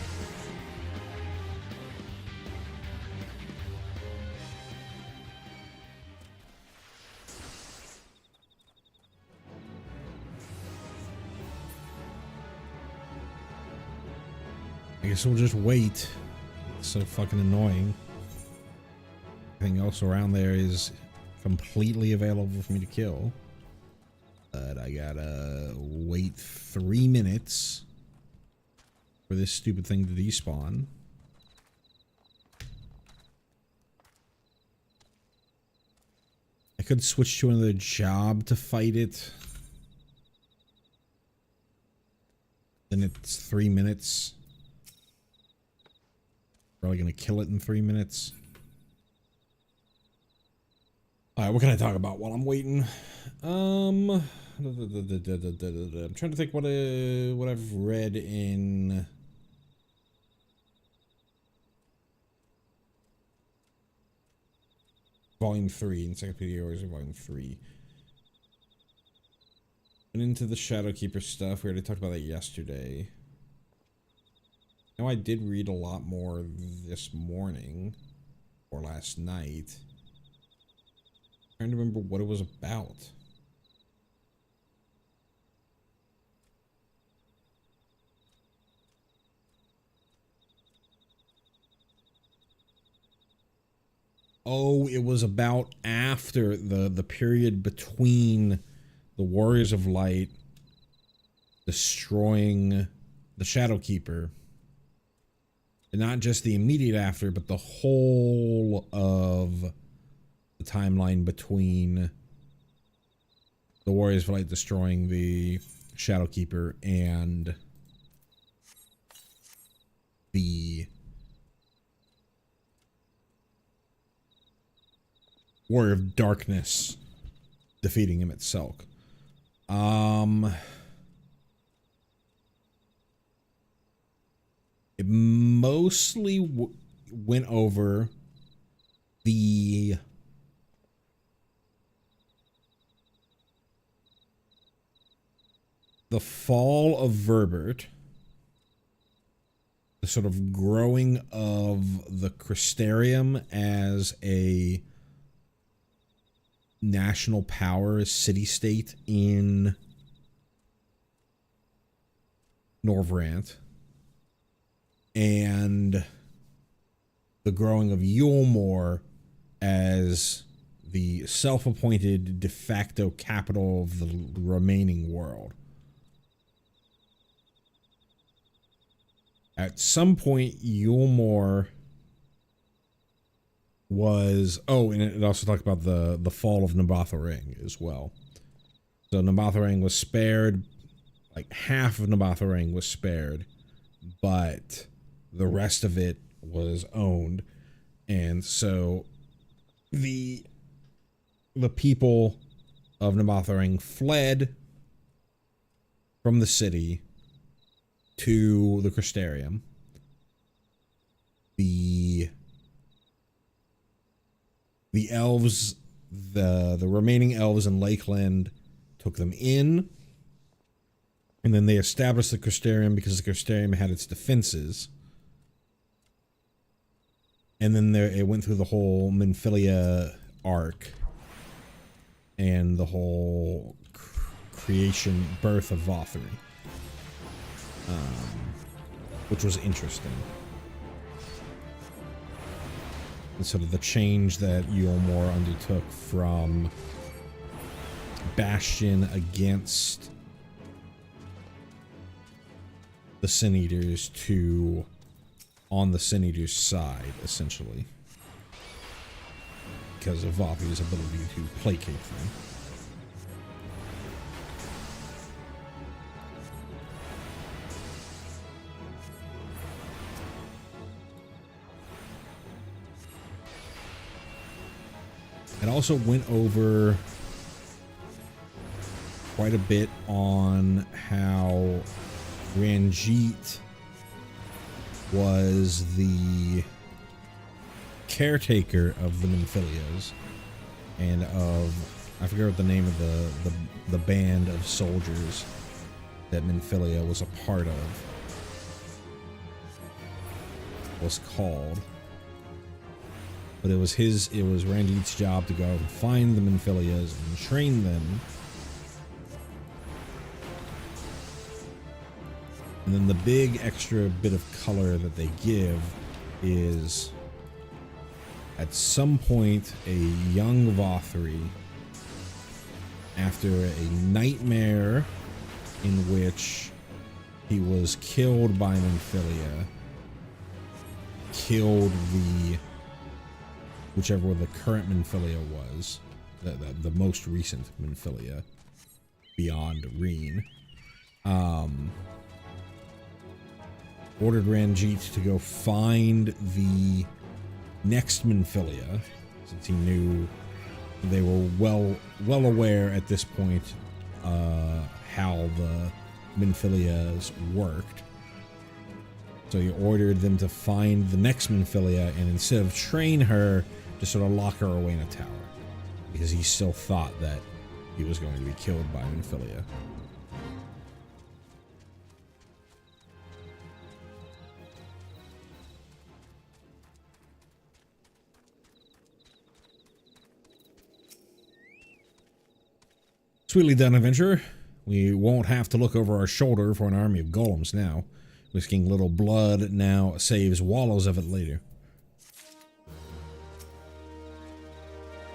I guess we'll just wait. It's so fucking annoying. Everything else around there is completely available for me to kill. But I gotta wait 3 minutes for this stupid thing to despawn. I could switch to another job to fight it. Then it's 3 minutes. Probably gonna kill it in 3 minutes. Alright, what can I talk about while I'm waiting? I'm trying to think what I've read in Volume 3, Encyclopedia Orders of Volume 3. Went into the Shadowkeeper stuff. We already talked about that yesterday. Now I did read a lot more this morning or last night. I'm trying to remember what it was about. Oh, it was about after the period between the Warriors of Light destroying the Shadowkeeper. And not just the immediate after, but the whole of the timeline between the Warriors of Light destroying the Shadowkeeper and the Warrior of Darkness defeating him at Selk. It mostly went over the fall of Verbert, the sort of growing of the Crystarium as a national power, city-state in Norvrant, and the growing of Yulmore as the self-appointed de facto capital of the remaining world. At some point, Yulmore was... Oh, and it also talked about the fall of Nabatharang as well. So Nabatharang was spared. Like, half of Nabatharang was spared. But the rest of it was owned. And so the people of Nabatharang fled from the city to the Crystarium. The elves, the remaining elves in Lakeland took them in, and then they established the Crystarium because the Crystarium had its defenses. And then it went through the whole Minfilia arc and the whole creation, birth of Vothry. Which was interesting. And sort of the change that Yulmore undertook from Bastion against the Sin Eaters to on the Sin Eaters' side, essentially. Because of Vothry's ability to placate them. It also went over quite a bit on how Ranjit was the caretaker of the Minfilias and of, I forget what the name of the band of soldiers that Minfilia was a part of. was called. But it was Ranjit's job to go and find the Minfilias and train them. And then the big extra bit of color that they give is at some point a young Vothri, after a nightmare in which he was killed by Minfilia, killed the whichever the current Minfilia was, the most recent Minfilia beyond Reen, ordered Ranjit to go find the next Minfilia, since he knew they were well aware at this point how the Minfilias worked. So he ordered them to find the next Minfilia and instead of train her, just sort of lock her away in a tower, because he still thought that he was going to be killed by Minfilia. Sweetly done, adventurer. We won't have to look over our shoulder for an army of golems now. Risking little blood now saves wallows of it later.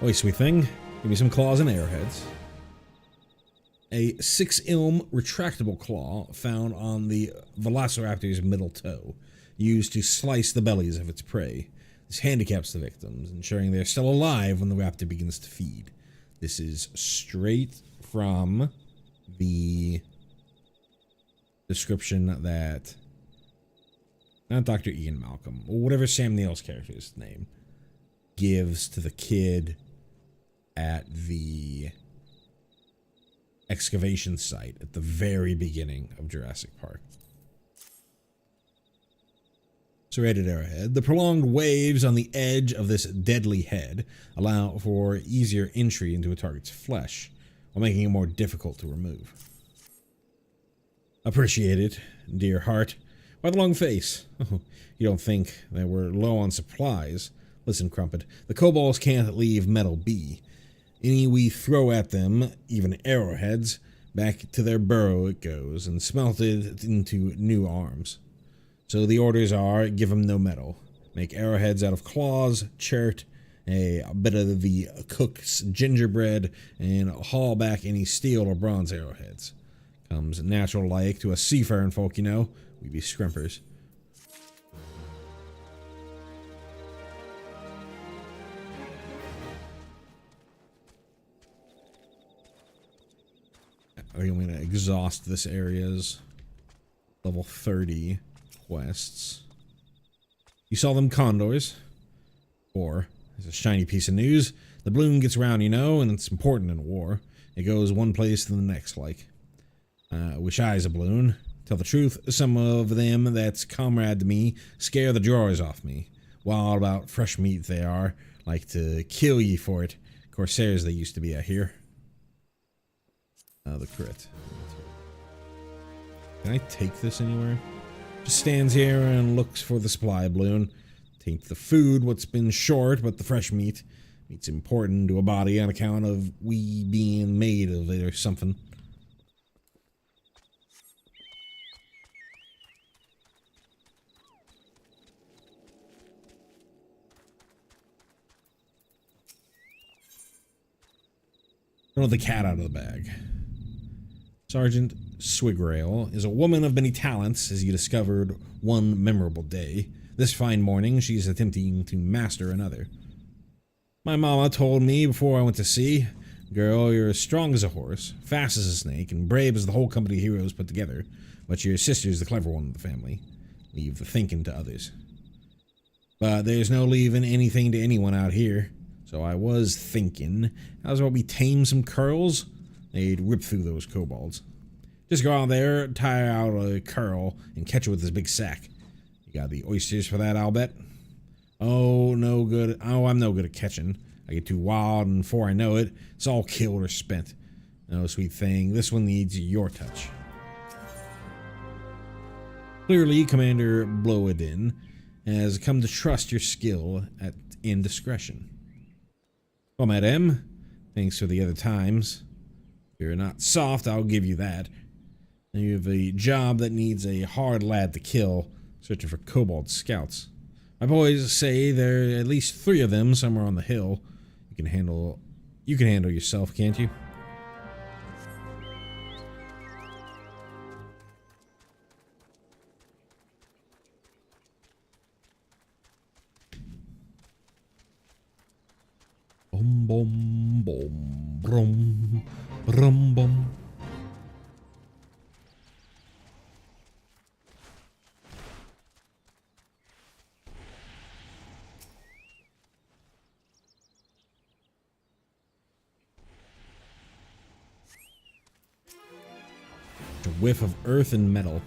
Oi, sweet thing. Give me some claws and arrowheads. A 6-ilm retractable claw found on the velociraptor's middle toe, used to slice the bellies of its prey. This handicaps the victims, ensuring they're still alive when the raptor begins to feed. This is straight from the description that, not Dr. Ian Malcolm, or whatever Sam Neill's character's name, gives to the kid at the excavation site at the very beginning of Jurassic Park. Serrated arrowhead. The prolonged waves on the edge of this deadly head allow for easier entry into a target's flesh, while making it more difficult to remove. Appreciate it, dear heart. Why the long face? Oh, you don't think that we're low on supplies? Listen, Crumpet, the kobolds can't leave metal be. Any we throw at them, even arrowheads, back to their burrow it goes, and smelted into new arms. So the orders are, give them no metal. Make arrowheads out of claws, chert, a bit of the cook's gingerbread, and haul back any steel or bronze arrowheads. Comes natural like to us seafaring folk, you know. We be scrimpers. I think I'm going to exhaust this area's level 30 quests. You saw them condors? Or, there's a shiny piece of news. The balloon gets around, you know, and it's important in war. It goes one place to the next, like. Wish I's a balloon. Tell the truth, some of them that's comrade to me scare the drawers off me. Wild about fresh meat they are, like to kill ye for it. Corsairs they used to be, I hear. The crit. Can I take this anywhere? Just stands here and looks for the supply balloon. Tain't the food what's been short, but the fresh meat. Meat's important to a body on account of we being made of it or something. Throw the cat out of the bag. Sergeant Swigrail is a woman of many talents, as you discovered one memorable day. This fine morning, she is attempting to master another. My mama told me before I went to sea, girl, you're as strong as a horse, fast as a snake, and brave as the whole company of heroes put together, but your sister's the clever one of the family. Leave the thinking to others. But there's no leaving anything to anyone out here. So I was thinking, how's about we tame some curls? They'd rip through those kobolds. Just go out there, tire out a curl, and catch it with this big sack. You got the oysters for that, I'll bet? Oh, no good. Oh, I'm no good at catching. I get too wild, and before I know it, it's all killed or spent. No, sweet thing, this one needs your touch. Clearly, Commander Bloedin has come to trust your skill and discretion. Well, madame, thanks for the other times. If you're not soft, I'll give you that. You have a job that needs a hard lad to kill, searching for kobold scouts. My boys say there are at least 3 of them somewhere on the hill. You can handle yourself, can't you? Boom, boom, boom, brum, brum, bum. A whiff of earth and metal.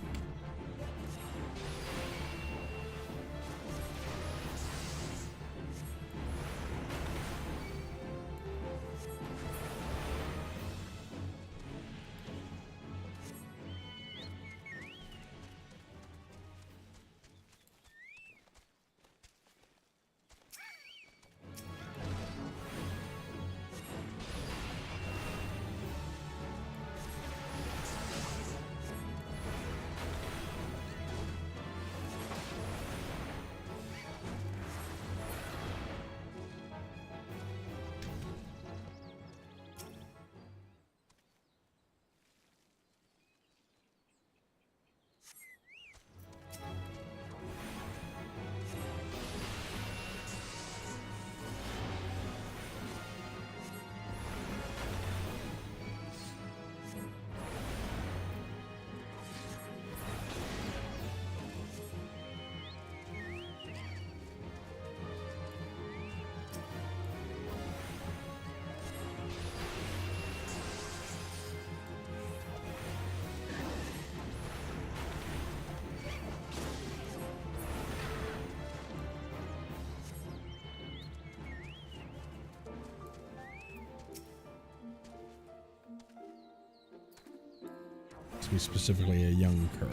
To be specifically a young curl.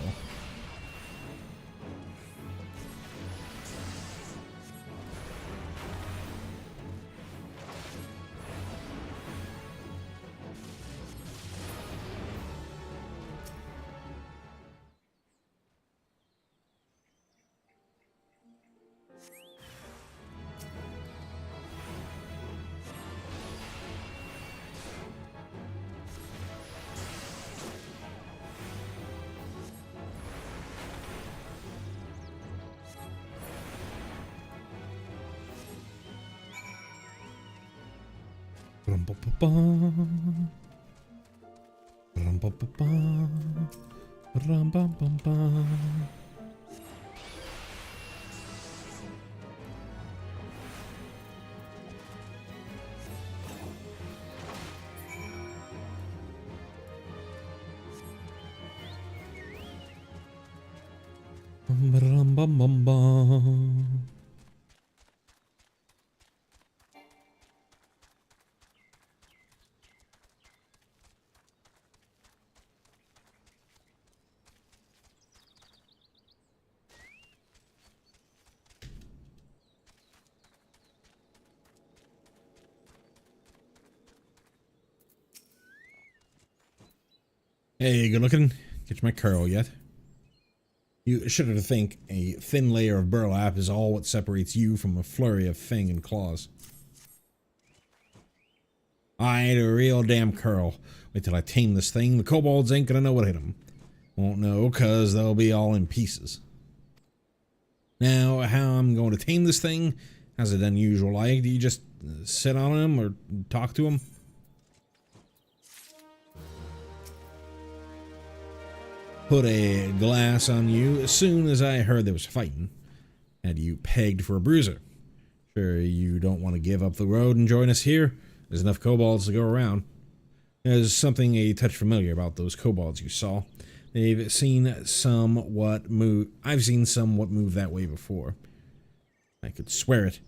Hey, good looking. Get my curl yet? You shudder to think a thin layer of burlap is all what separates you from a flurry of fang and claws. I ain't a real damn curl. Wait till I tame this thing. The kobolds ain't gonna know what hit them. Won't know, cause they'll be all in pieces. Now, how I'm going to tame this thing? How's it unusual like? Do you just sit on him or talk to him? Put a glass on you as soon as I heard there was fighting. Had you pegged for a bruiser. Sure you don't want to give up the road and join us here? There's enough kobolds to go around. There's something a touch familiar about those kobolds you saw. I've seen somewhat move that way before. I could swear it.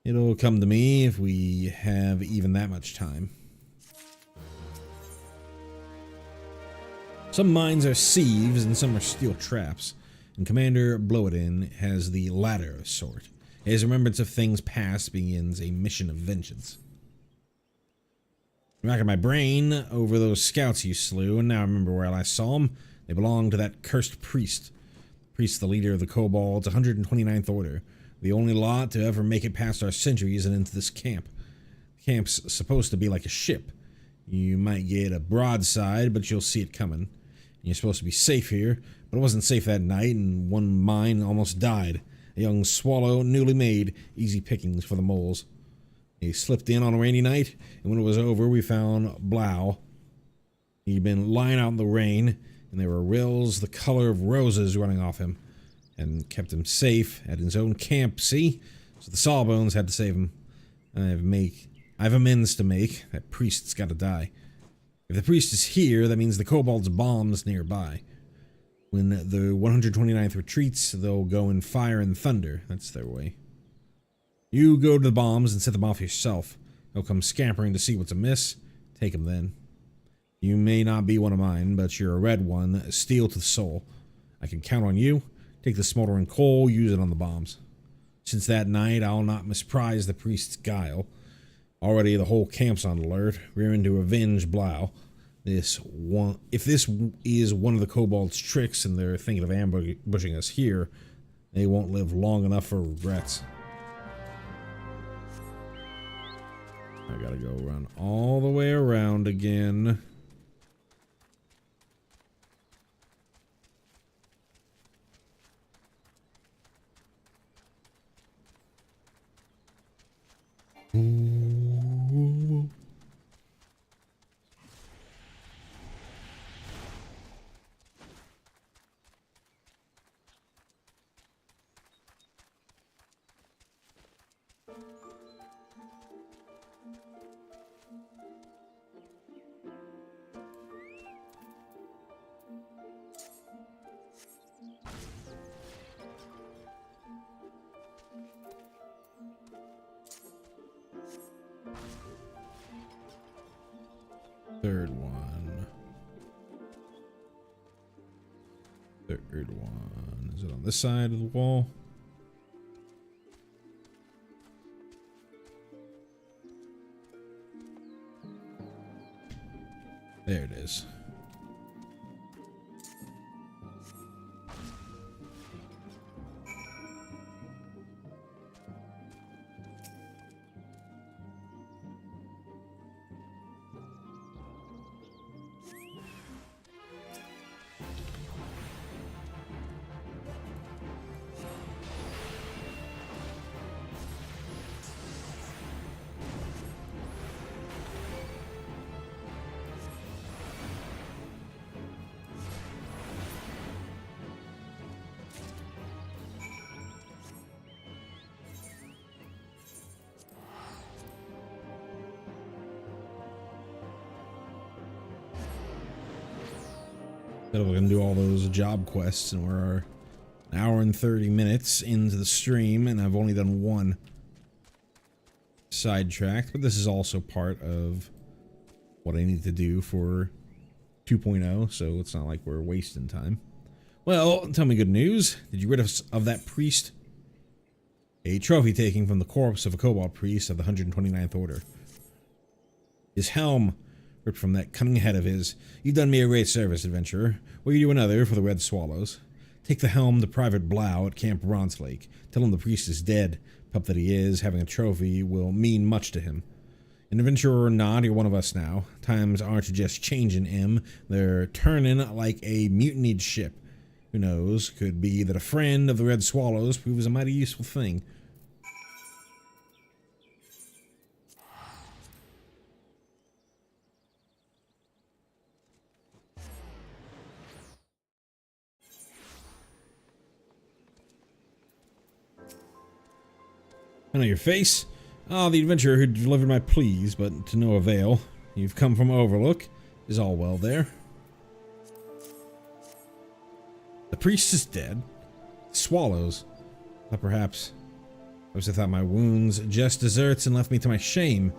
It'll come to me if we have even that much time. Some mines are sieves and some are steel traps. and Commander Bloedin has the latter sort. His remembrance of things past begins a mission of vengeance. I'm racking my brain over those scouts you slew, and now I remember where I last saw them. They belong to that cursed priest. Priest, the leader of the Kobolds, 129th Order. The only lot to ever make it past our centuries and into this camp. The camp's supposed to be like a ship. You might get a broadside, but you'll see it coming. You're supposed to be safe here, but it wasn't safe that night, and one mine almost died. A young swallow, newly made, easy pickings for the moles. He slipped in on a rainy night, and when it was over, we found Blau. He'd been lying out in the rain, and there were rills the color of roses running off him, and kept him safe at his own camp, see? So the Sawbones had to save him. I've amends to make. That priest's gotta die. If the priest is here, that means the Kobold's bomb's nearby. When the 129th retreats, they'll go in fire and thunder. That's their way. You go to the bombs and set them off yourself. They'll come scampering to see what's amiss. Take them then. You may not be one of mine, but you're a red one, steel to the soul. I can count on you. Take the smoldering coal, use it on the bombs. Since that night, I'll not misprise the priest's guile. Already the whole camp's on alert, rearing to avenge Blau. If this is one of the Kobold's tricks and they're thinking of ambushing us here, they won't live long enough for regrets. I gotta go run all the way around again. Ooh. Third one. Third one. Is it on this side of the wall? There it is. That we're gonna do all those job quests, and we're an hour and 30 minutes into the stream, and I've only done one sidetracked, but this is also part of what I need to do for 2.0, so it's not like we're wasting time. Well, tell me good news. Did you rid us of that priest? A trophy taking from the corpse of a Kobold priest of the 129th Order. His helm ripped from that cunning head of his. You've done me a great service, adventurer. Will you do another for the Red Swallows? Take the helm to Private Blau at Camp Bronze Lake. Tell him the priest is dead. Pup that he is, having a trophy will mean much to him. An adventurer or not, you're one of us now. Times aren't just changing him. They're turning like a mutinied ship. Who knows? Could be that a friend of the Red Swallows proves a mighty useful thing. I know your face. Ah, the adventurer who delivered my pleas, but to no avail. You've come from Overlook. Is all well there? The priest is dead. Swallows. But perhaps I thought my wounds just deserts and left me to my shame.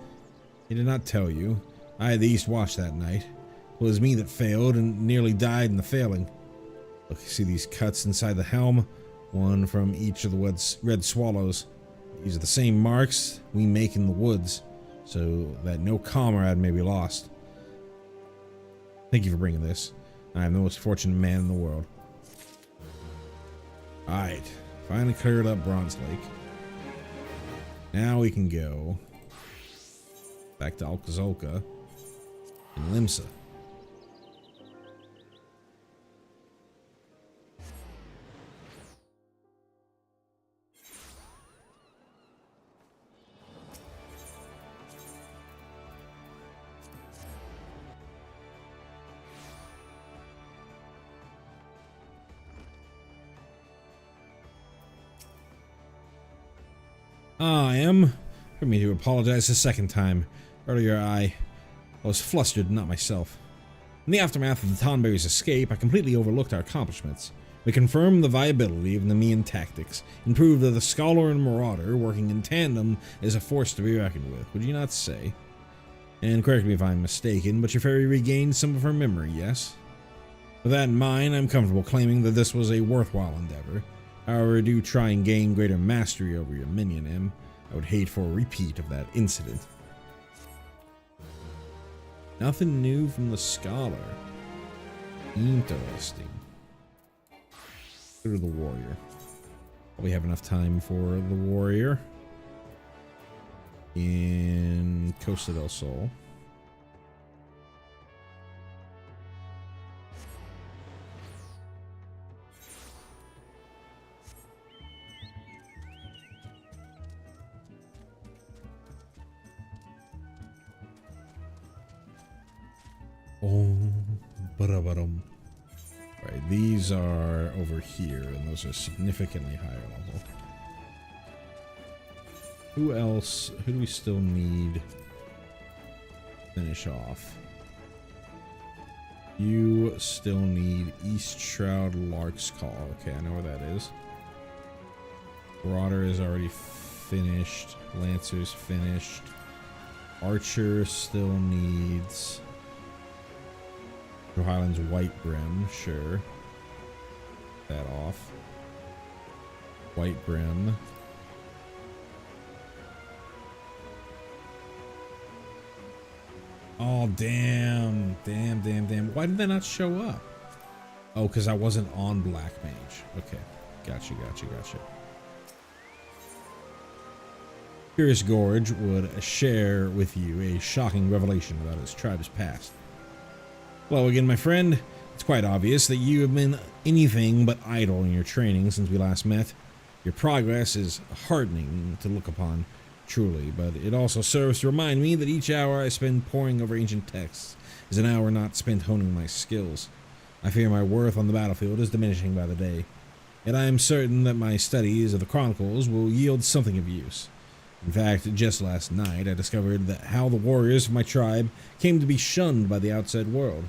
He did not tell you. I had the East Watch that night. It was me that failed and nearly died in the failing. Look, you see these cuts inside the helm? One from each of the red swallows. These are the same marks we make in the woods, so that no comrade may be lost. Thank you for bringing this. I am the most fortunate man in the world. Alright, finally cleared up Bronze Lake. Now we can go back to Alcazolca and Limsa. For me to apologize a second time. Earlier I was flustered, not myself. In the aftermath of the Tonberry's escape, I completely overlooked our accomplishments. We confirmed the viability of Nemean tactics, and proved that the Scholar and Marauder working in tandem is a force to be reckoned with, would you not say? And correct me if I'm mistaken, but your fairy regained some of her memory, yes? With that in mind, I'm comfortable claiming that this was a worthwhile endeavor. However, do try and gain greater mastery over your minion, M. I would hate for a repeat of that incident. Nothing new from the Scholar. Interesting. Go to the Warrior. We have enough time for the Warrior in Costa del Sol. Right, these are over here, and those are significantly higher level. Who else? Who do we still need to finish off? You still need East Shroud, Lark's Call. Okay, I know where that is. Marauder is already finished. Lancer's finished. Archer still needs Highlands White Brim, sure. That off. White Brim. Oh, damn. Damn. Why did that not show up? Oh, because I wasn't on Black Mage. Okay. Gotcha. Curious Gorge would share with you a shocking revelation about his tribe's past. Hello again, my friend. It's quite obvious that you have been anything but idle in your training since we last met. Your progress is heartening to look upon, truly, but it also serves to remind me that each hour I spend poring over ancient texts is an hour not spent honing my skills. I fear my worth on the battlefield is diminishing by the day, yet I am certain that my studies of the Chronicles will yield something of use. In fact, just last night I discovered that how the warriors of my tribe came to be shunned by the outside world.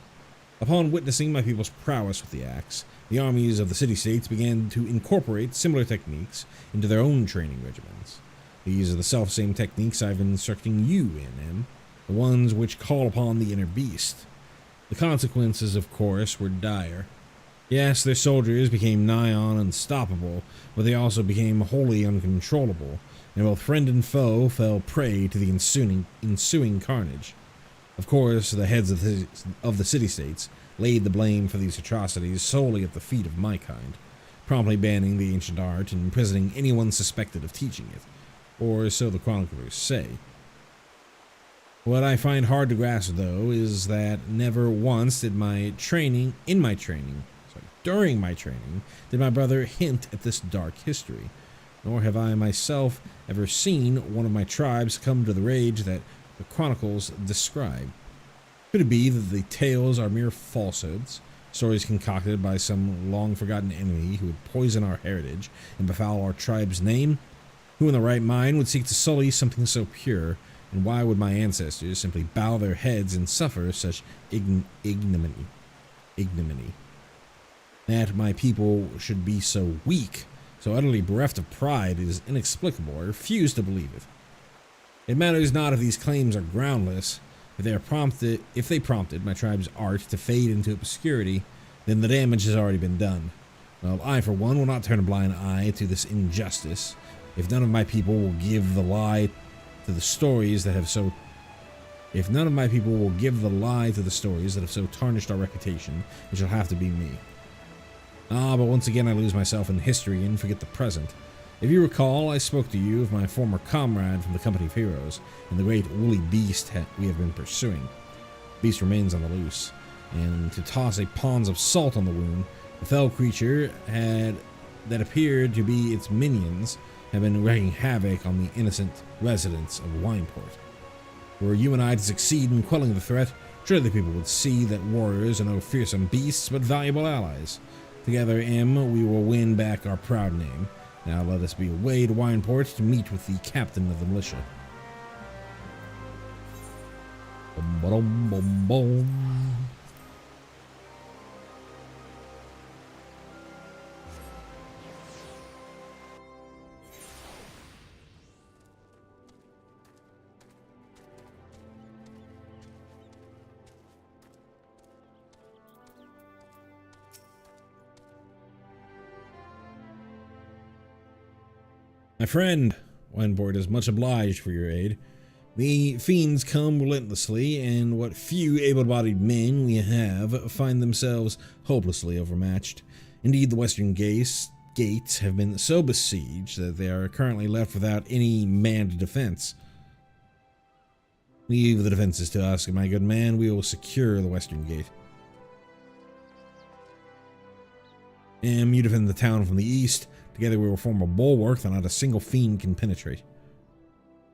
Upon witnessing my people's prowess with the axe, the armies of the city-states began to incorporate similar techniques into their own training regimens. These are the self-same techniques I've been instructing you in, the ones which call upon the inner beast. The consequences, of course, were dire. Yes, their soldiers became nigh on unstoppable, but they also became wholly uncontrollable, and both friend and foe fell prey to the ensuing carnage. Of course, the heads of the city-states laid the blame for these atrocities solely at the feet of my kind, promptly banning the ancient art and imprisoning anyone suspected of teaching it, or so the chroniclers say. What I find hard to grasp, though, is that never once during my training, did my brother hint at this dark history, nor have I myself ever seen one of my tribes come to the rage that the chronicles describe. Could it be that the tales are mere falsehoods, stories concocted by some long-forgotten enemy who would poison our heritage and befoul our tribe's name? Who in the right mind would seek to sully something so pure, and why would my ancestors simply bow their heads and suffer such ignominy? That my people should be so weak, so utterly bereft of pride, is inexplicable. I refuse to believe it. It matters not if these claims are groundless. If they prompted my tribe's art to fade into obscurity, then the damage has already been done. Well, I, for one, will not turn a blind eye to this injustice. If none of my people will give the lie to the stories that have so tarnished our reputation, it shall have to be me. But once again I lose myself in history and forget the present. If you recall, I spoke to you of my former comrade from the Company of Heroes, and the great woolly beast we have been pursuing. The beast remains on the loose, and to toss a pawns of salt on the wound, the fell creature that appeared to be its minions have been wreaking havoc on the innocent residents of Wineport. Were you and I to succeed in quelling the threat, surely people would see that warriors are no fearsome beasts but valuable allies. Together, we will win back our proud name. Now let us be away to Wineport to meet with the captain of the militia. Bum, ba-dum, bum, bum. My friend, Wineport is much obliged for your aid. The fiends come relentlessly, and what few able-bodied men we have find themselves hopelessly overmatched. Indeed, the western gates have been so besieged that they are currently left without any manned defense. Leave the defenses to us, my good man. We will secure the western gate. You defend the town from the east. Together we will form a bulwark that not a single fiend can penetrate.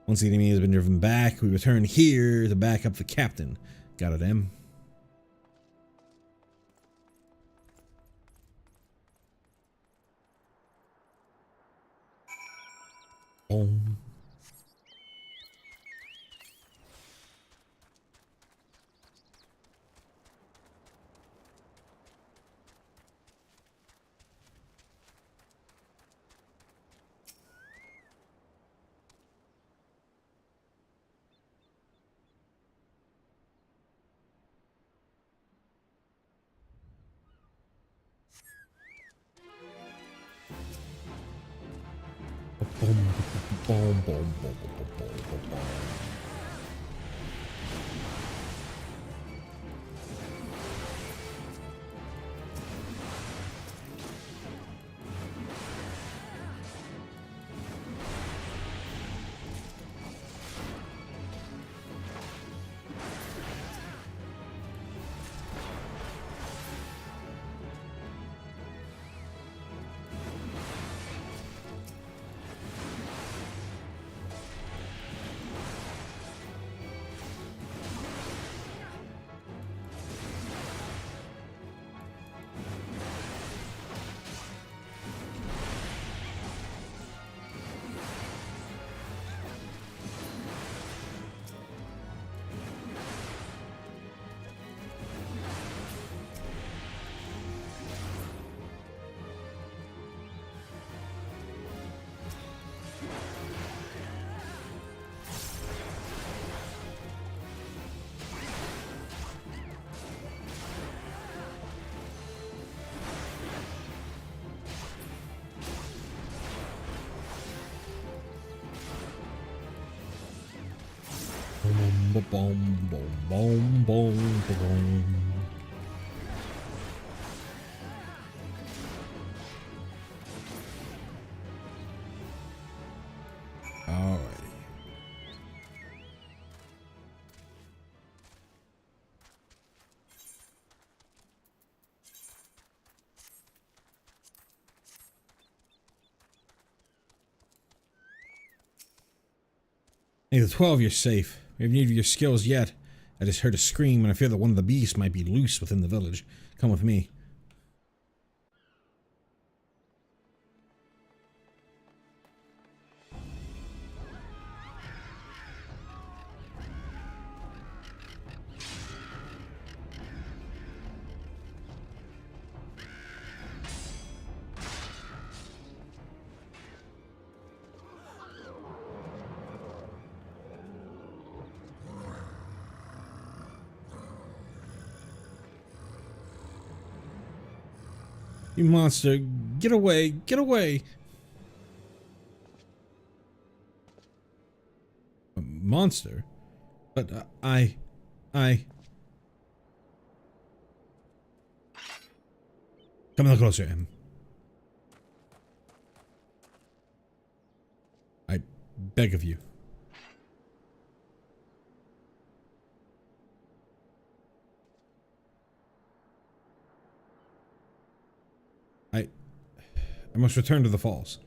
Once the enemy has been driven back, we return here to back up the captain. Got it, M? Boom. Boom, boom, boom, boom, boom, boom, boom. Boom, boom, boom, boom, boom, boom. Alrighty. Hey, the 12, you're safe. We have need of your skills yet. I just heard a scream, and I fear that one of the beasts might be loose within the village. Come with me. You monster, get away, get away! A monster? But I... Come a little closer, Em. I beg of you. I must return to the falls.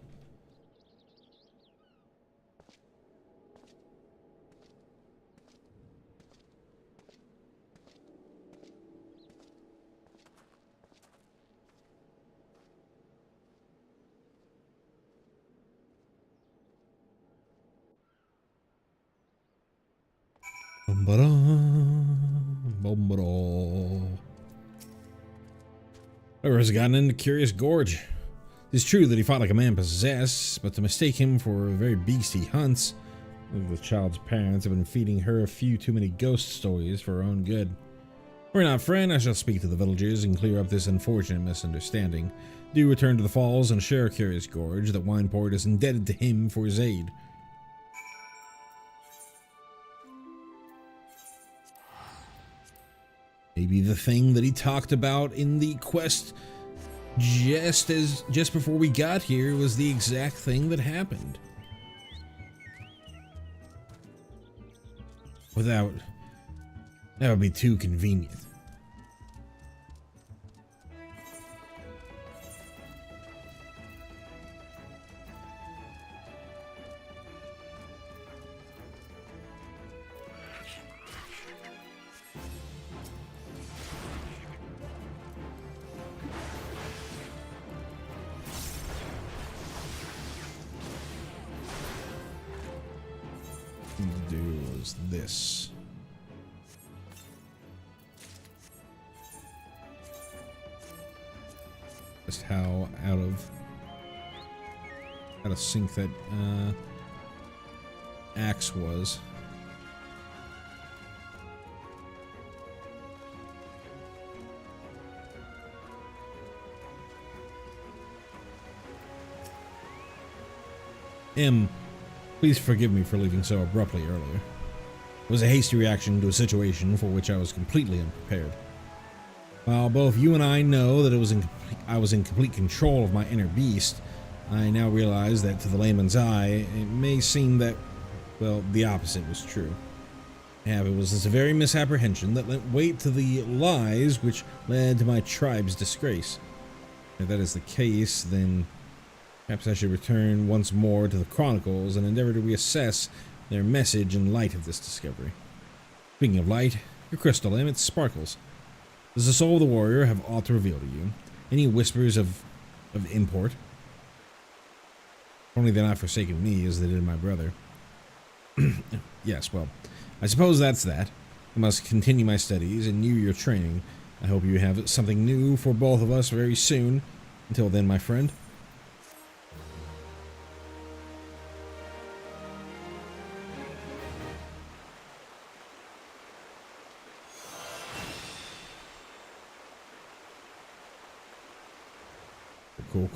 Whoever has gotten into Curious Gorge. It's true that he fought like a man possessed, but to mistake him for a very beast he hunts, the child's parents have been feeding her a few too many ghost stories for her own good. We're not, friend. I shall speak to the villagers and clear up this unfortunate misunderstanding. Do return to the falls and share Curious Gorge, that Wineport is indebted to him for his aid. Maybe the thing that he talked about in the quest just before we got here was the exact thing that happened. That would be too convenient. Do is this. Just how out of sync that axe was. Please forgive me for leaving so abruptly earlier. It was a hasty reaction to a situation for which I was completely unprepared. While both you and I know that I was in complete control of my inner beast, I now realize that to the layman's eye, it may seem that, well, the opposite was true. Yeah, it was this very misapprehension that lent weight to the lies which led to my tribe's disgrace. If that is the case, then perhaps I should return once more to the Chronicles and endeavor to reassess their message in light of this discovery. Speaking of light, your crystal, it sparkles. Does the soul of the warrior have aught to reveal to you? Any whispers of import? Only they're not forsaken me as they did my brother. Yes, well, I suppose that's that. I must continue my studies and you your training. I hope you have something new for both of us very soon. Until then, my friend.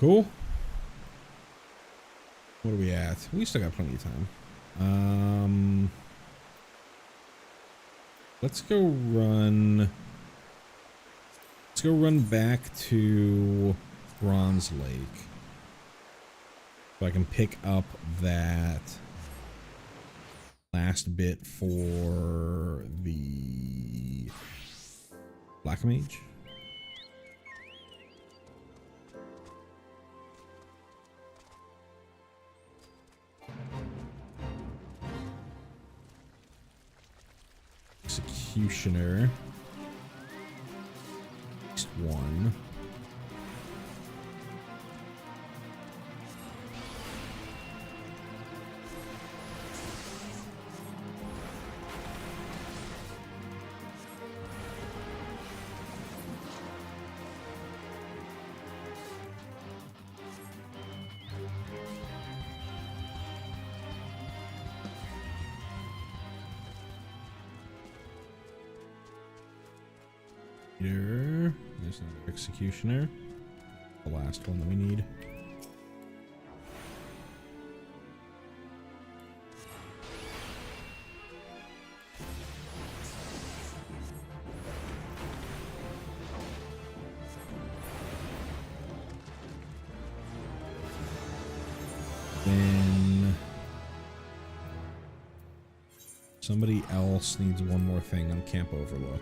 Cool. What are we at? We still got plenty of time. Let's go run back to Bronze Lake. So I can pick up that last bit for the Black Mage. Executioner. Just one. There's another executioner. The last one that we need. Then somebody else needs one more thing on Camp Overlook.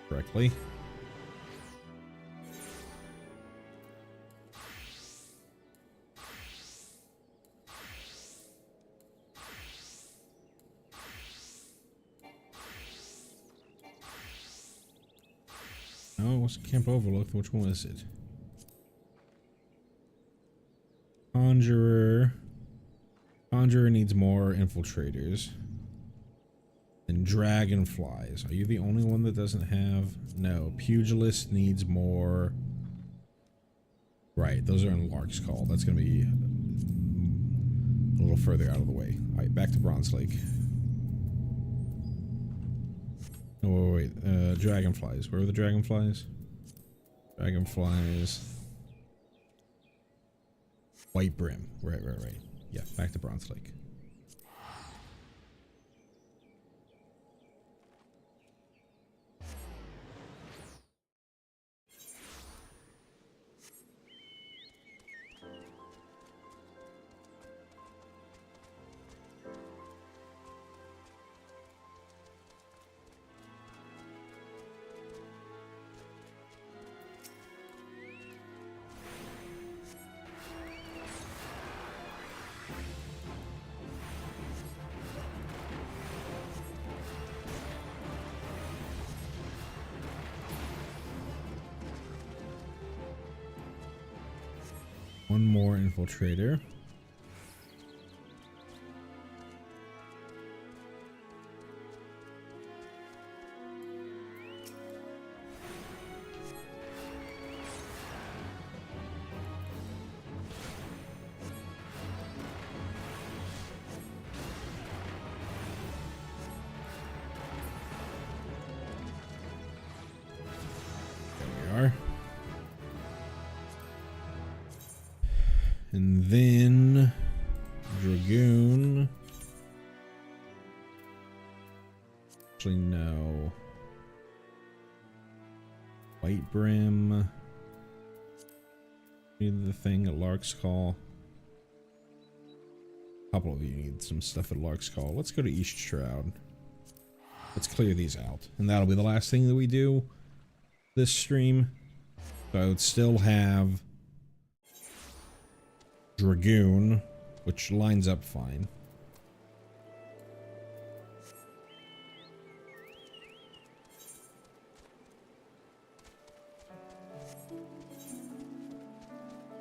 Correctly. No, it wasn't Camp Overlook. Which one is it? Conjurer. Conjurer needs more infiltrators. And dragonflies. Are you the only one that doesn't have? No. Pugilist needs more. Right, those are in Lark's Call. That's going to be a little further out of the way. Alright, back to Bronze Lake. Oh, wait. Dragonflies. Where are the dragonflies? Dragonflies. White Brim. Right. Yeah, back to Bronze Lake. One more infiltrator. There we are. And then Dragoon. Actually, no. White Brim. Need the thing at Lark's Call. A couple of you need some stuff at Lark's Call. Let's go to East Shroud. Let's clear these out. And that'll be the last thing that we do this stream. So I would still have Dragoon, which lines up fine.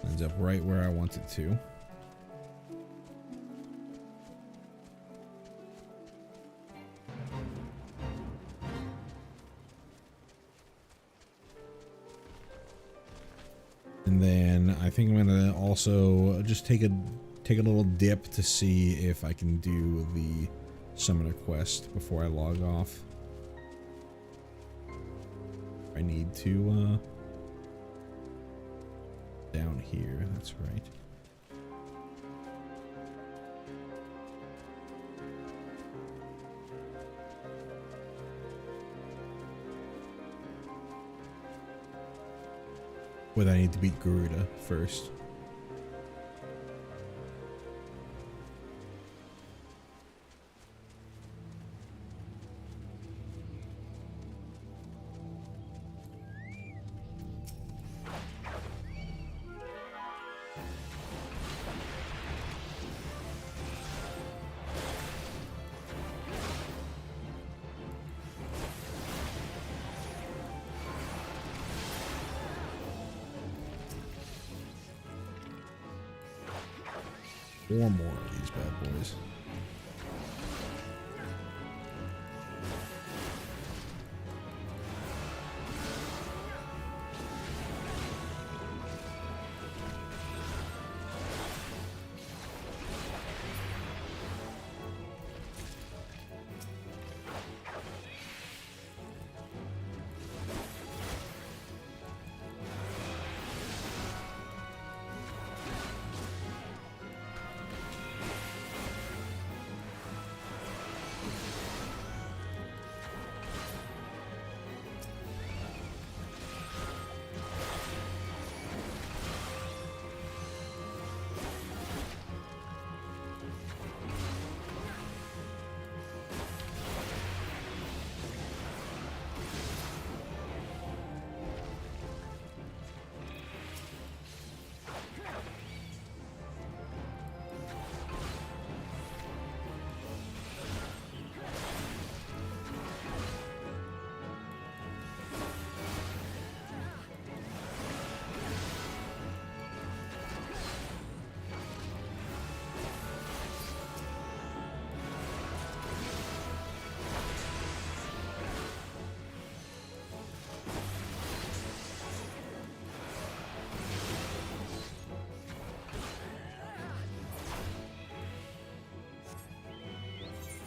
Lines up right where I want it to. And then I think I'm gonna also just take a little dip to see if I can do the summoner quest before I log off. I need to down here, that's right. But I need to beat Garuda first. Four more of these bad boys.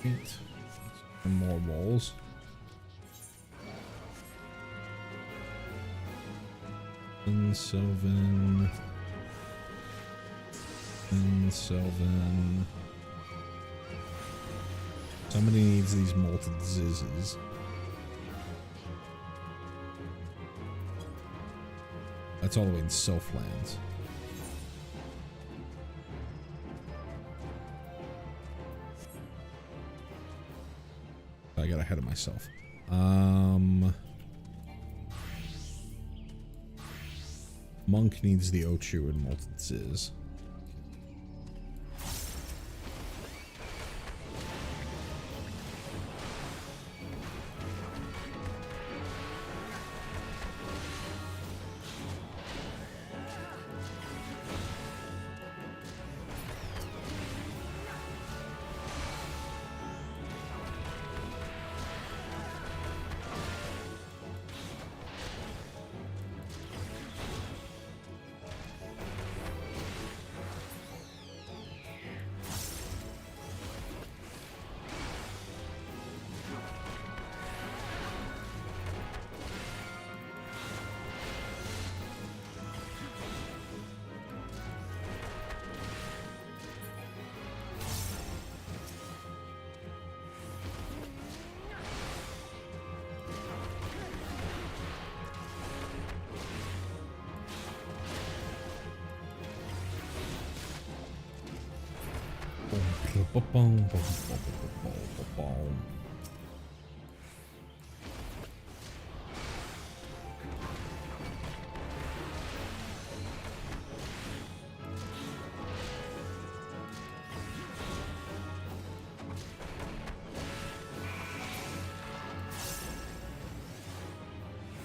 And more walls. And Sylvan. And Sylvan. Somebody needs these molted zizzes. That's all the way in Sylphlands. I got ahead of myself. Monk needs the Ochu and molted ziz.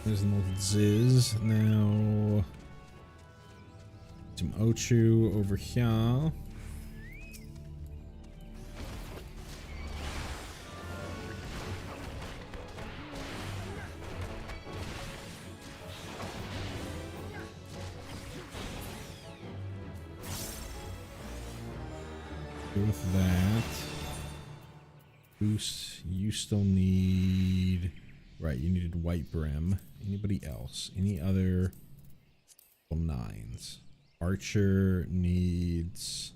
There's the molted ziz. Now some Ochu over here. With that, Boost, you still need, right, you needed White Brim. Anybody else? Any other 9s? Archer needs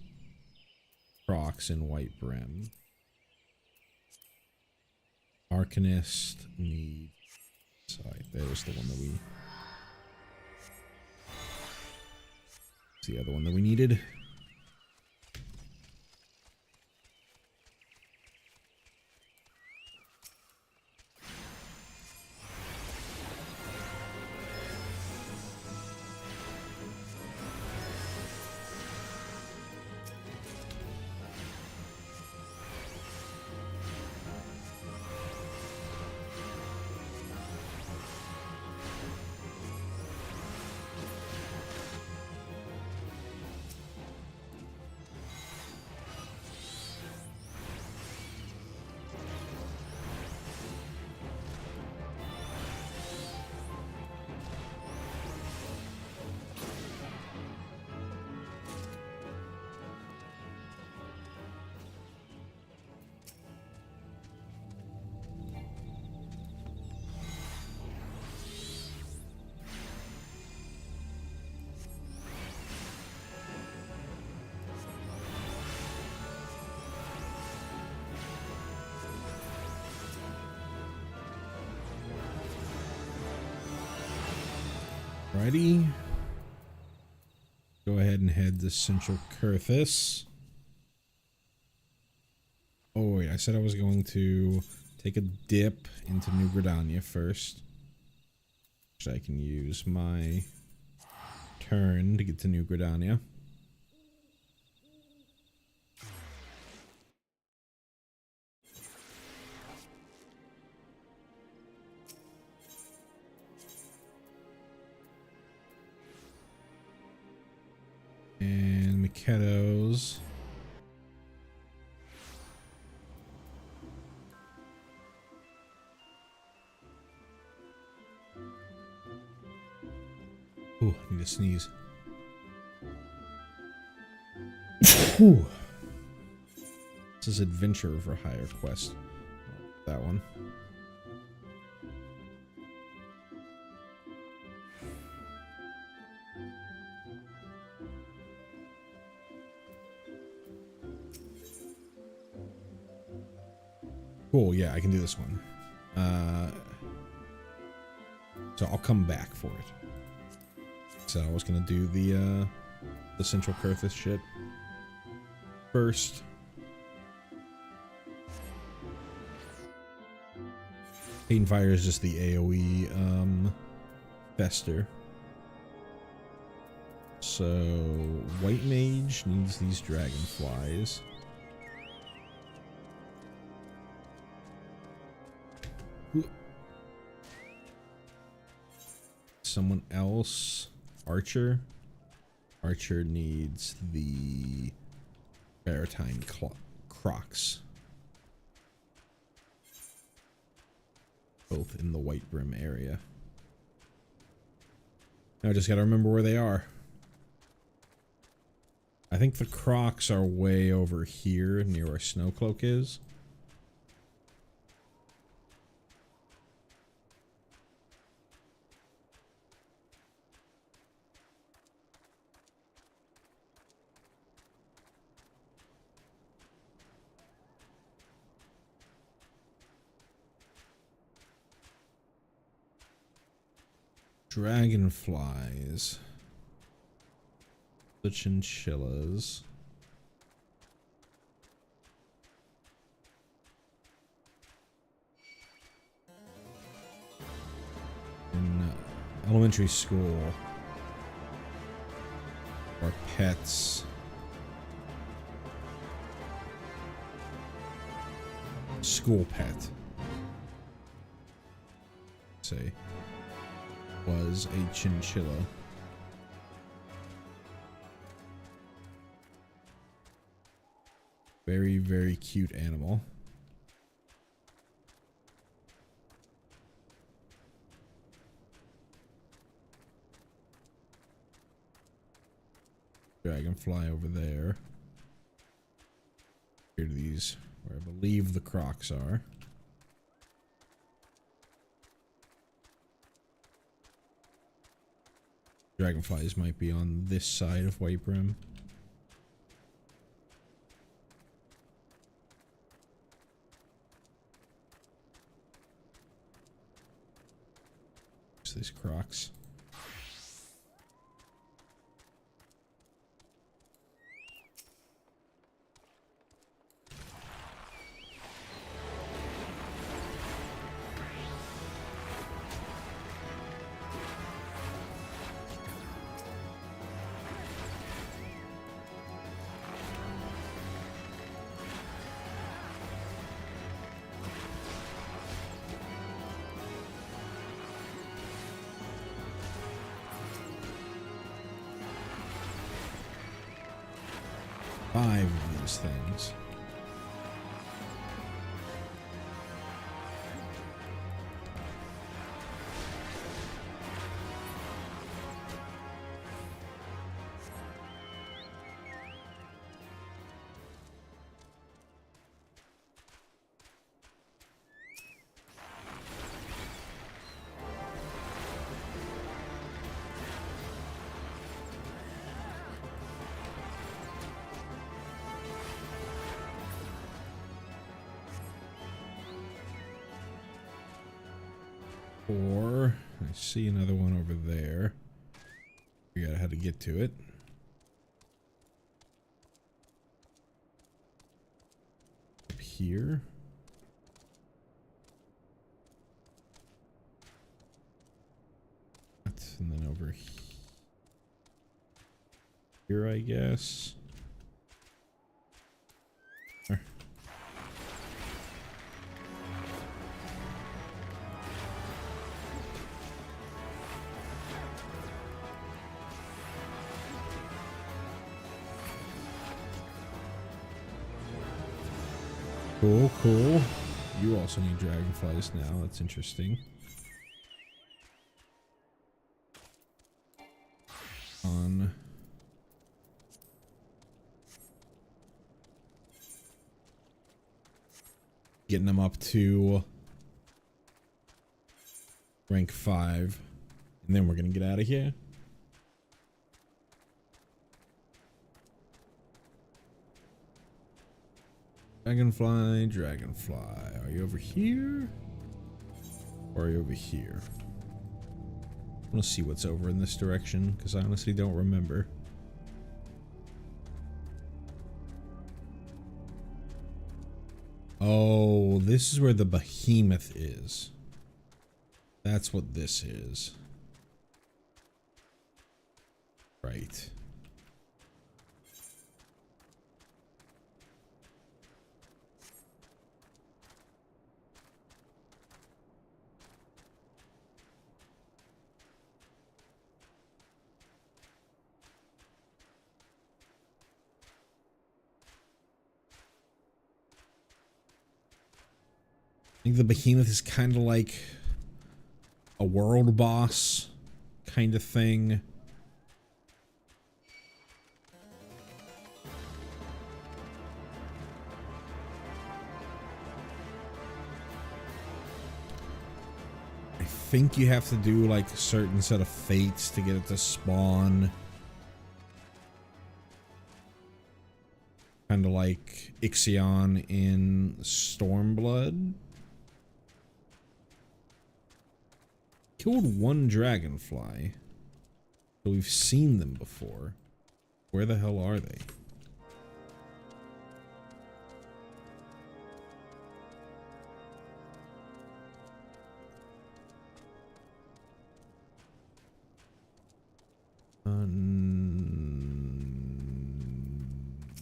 Procs and White Brim. Arcanist needs, sorry, there's the one that we, it's the other one that we needed. Alrighty. Go ahead and head to Central Kurthus. Oh wait, I said I was going to take a dip into New Gridania first. So I can use my turn to get to New Gridania. And Miketos. Ooh, I need to sneeze. Whew. This is Adventure for Hire quest. That one. Cool, yeah, I can do this one. So I'll come back for it. So I was gonna do the Central Kurthis shit first. Pain Fire is just the AoE fester. So White Mage needs these dragonflies. Someone else, Archer. Archer needs the Baratine Crocs. Both in the White Brim area. Now I just gotta remember where they are. I think the Crocs are way over here near where Snowcloak is. Dragonflies. The chinchillas. In elementary school. Or pets. School pet. Say. Was a chinchilla. Very, very cute animal. Dragonfly over there. Here to these, where I believe the Crocs are. Dragonflies might be on this side of White Brim. It's these Crocs. Five of these things. Or I see another one over there. Figure out how to get to it. Up here. And then over here, I guess. Cool, cool. You also need dragonflies now. That's interesting. On getting them up to rank 5, and then we're gonna get out of here. Dragonfly, dragonfly. Are you over here? Or are you over here? I want to see what's over in this direction, because I honestly don't remember. Oh, this is where the behemoth is. That's what this is. Right. I think the behemoth is kind of like a world boss kind of thing. I think you have to do like a certain set of fates to get it to spawn. Kind of like Ixion in Stormblood. Killed one dragonfly. So we've seen them before. Where the hell are they?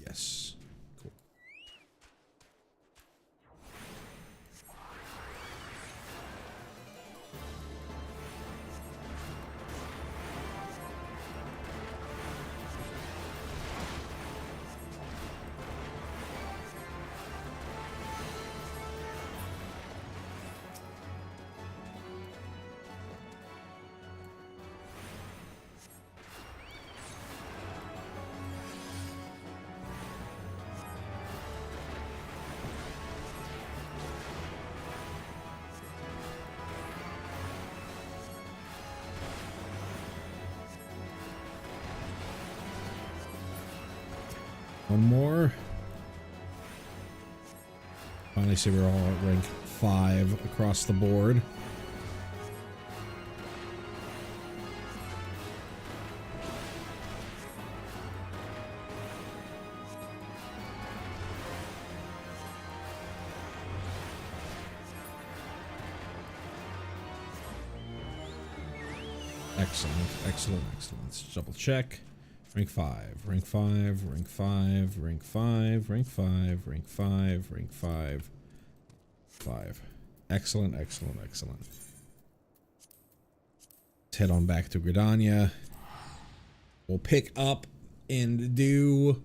Yes. Cool. One more. Finally see we're all at rank 5 across the board. Excellent, excellent, excellent. Let's double check. Rank 5, rank 5, rank 5, rank 5, rank 5, rank 5, rank 5, 5. Excellent, excellent, excellent. Let's head on back to Gridania. We'll pick up and do...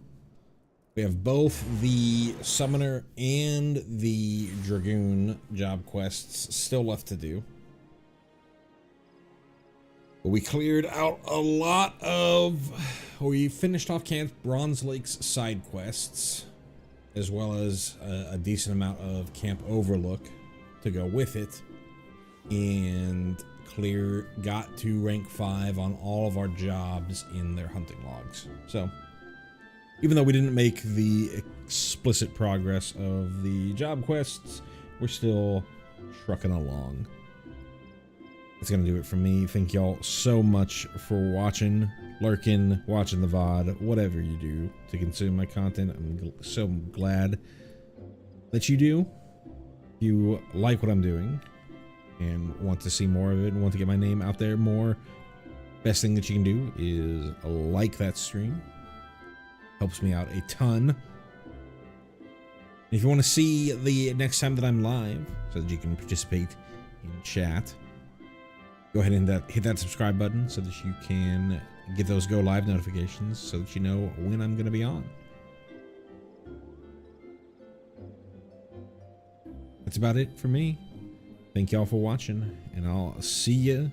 We have both the Summoner and the Dragoon job quests still left to do. We cleared out a lot of... We finished off Camp Bronze Lake's side quests, as well as a decent amount of Camp Overlook to go with it, and got to rank 5 on all of our jobs in their hunting logs. So, even though we didn't make the explicit progress of the job quests, we're still trucking along. That's gonna do it for me. Thank y'all so much for watching, lurking, watching the VOD, whatever you do to consume my content. I'm so glad that you do. If you like what I'm doing and want to see more of it and want to get my name out there more, best thing that you can do is like that stream. Helps me out a ton. If you want to see the next time that I'm live so that you can participate in chat, go ahead and hit that subscribe button so that you can get those go live notifications so that you know when I'm going to be on. That's about it for me. Thank y'all for watching, and I'll see you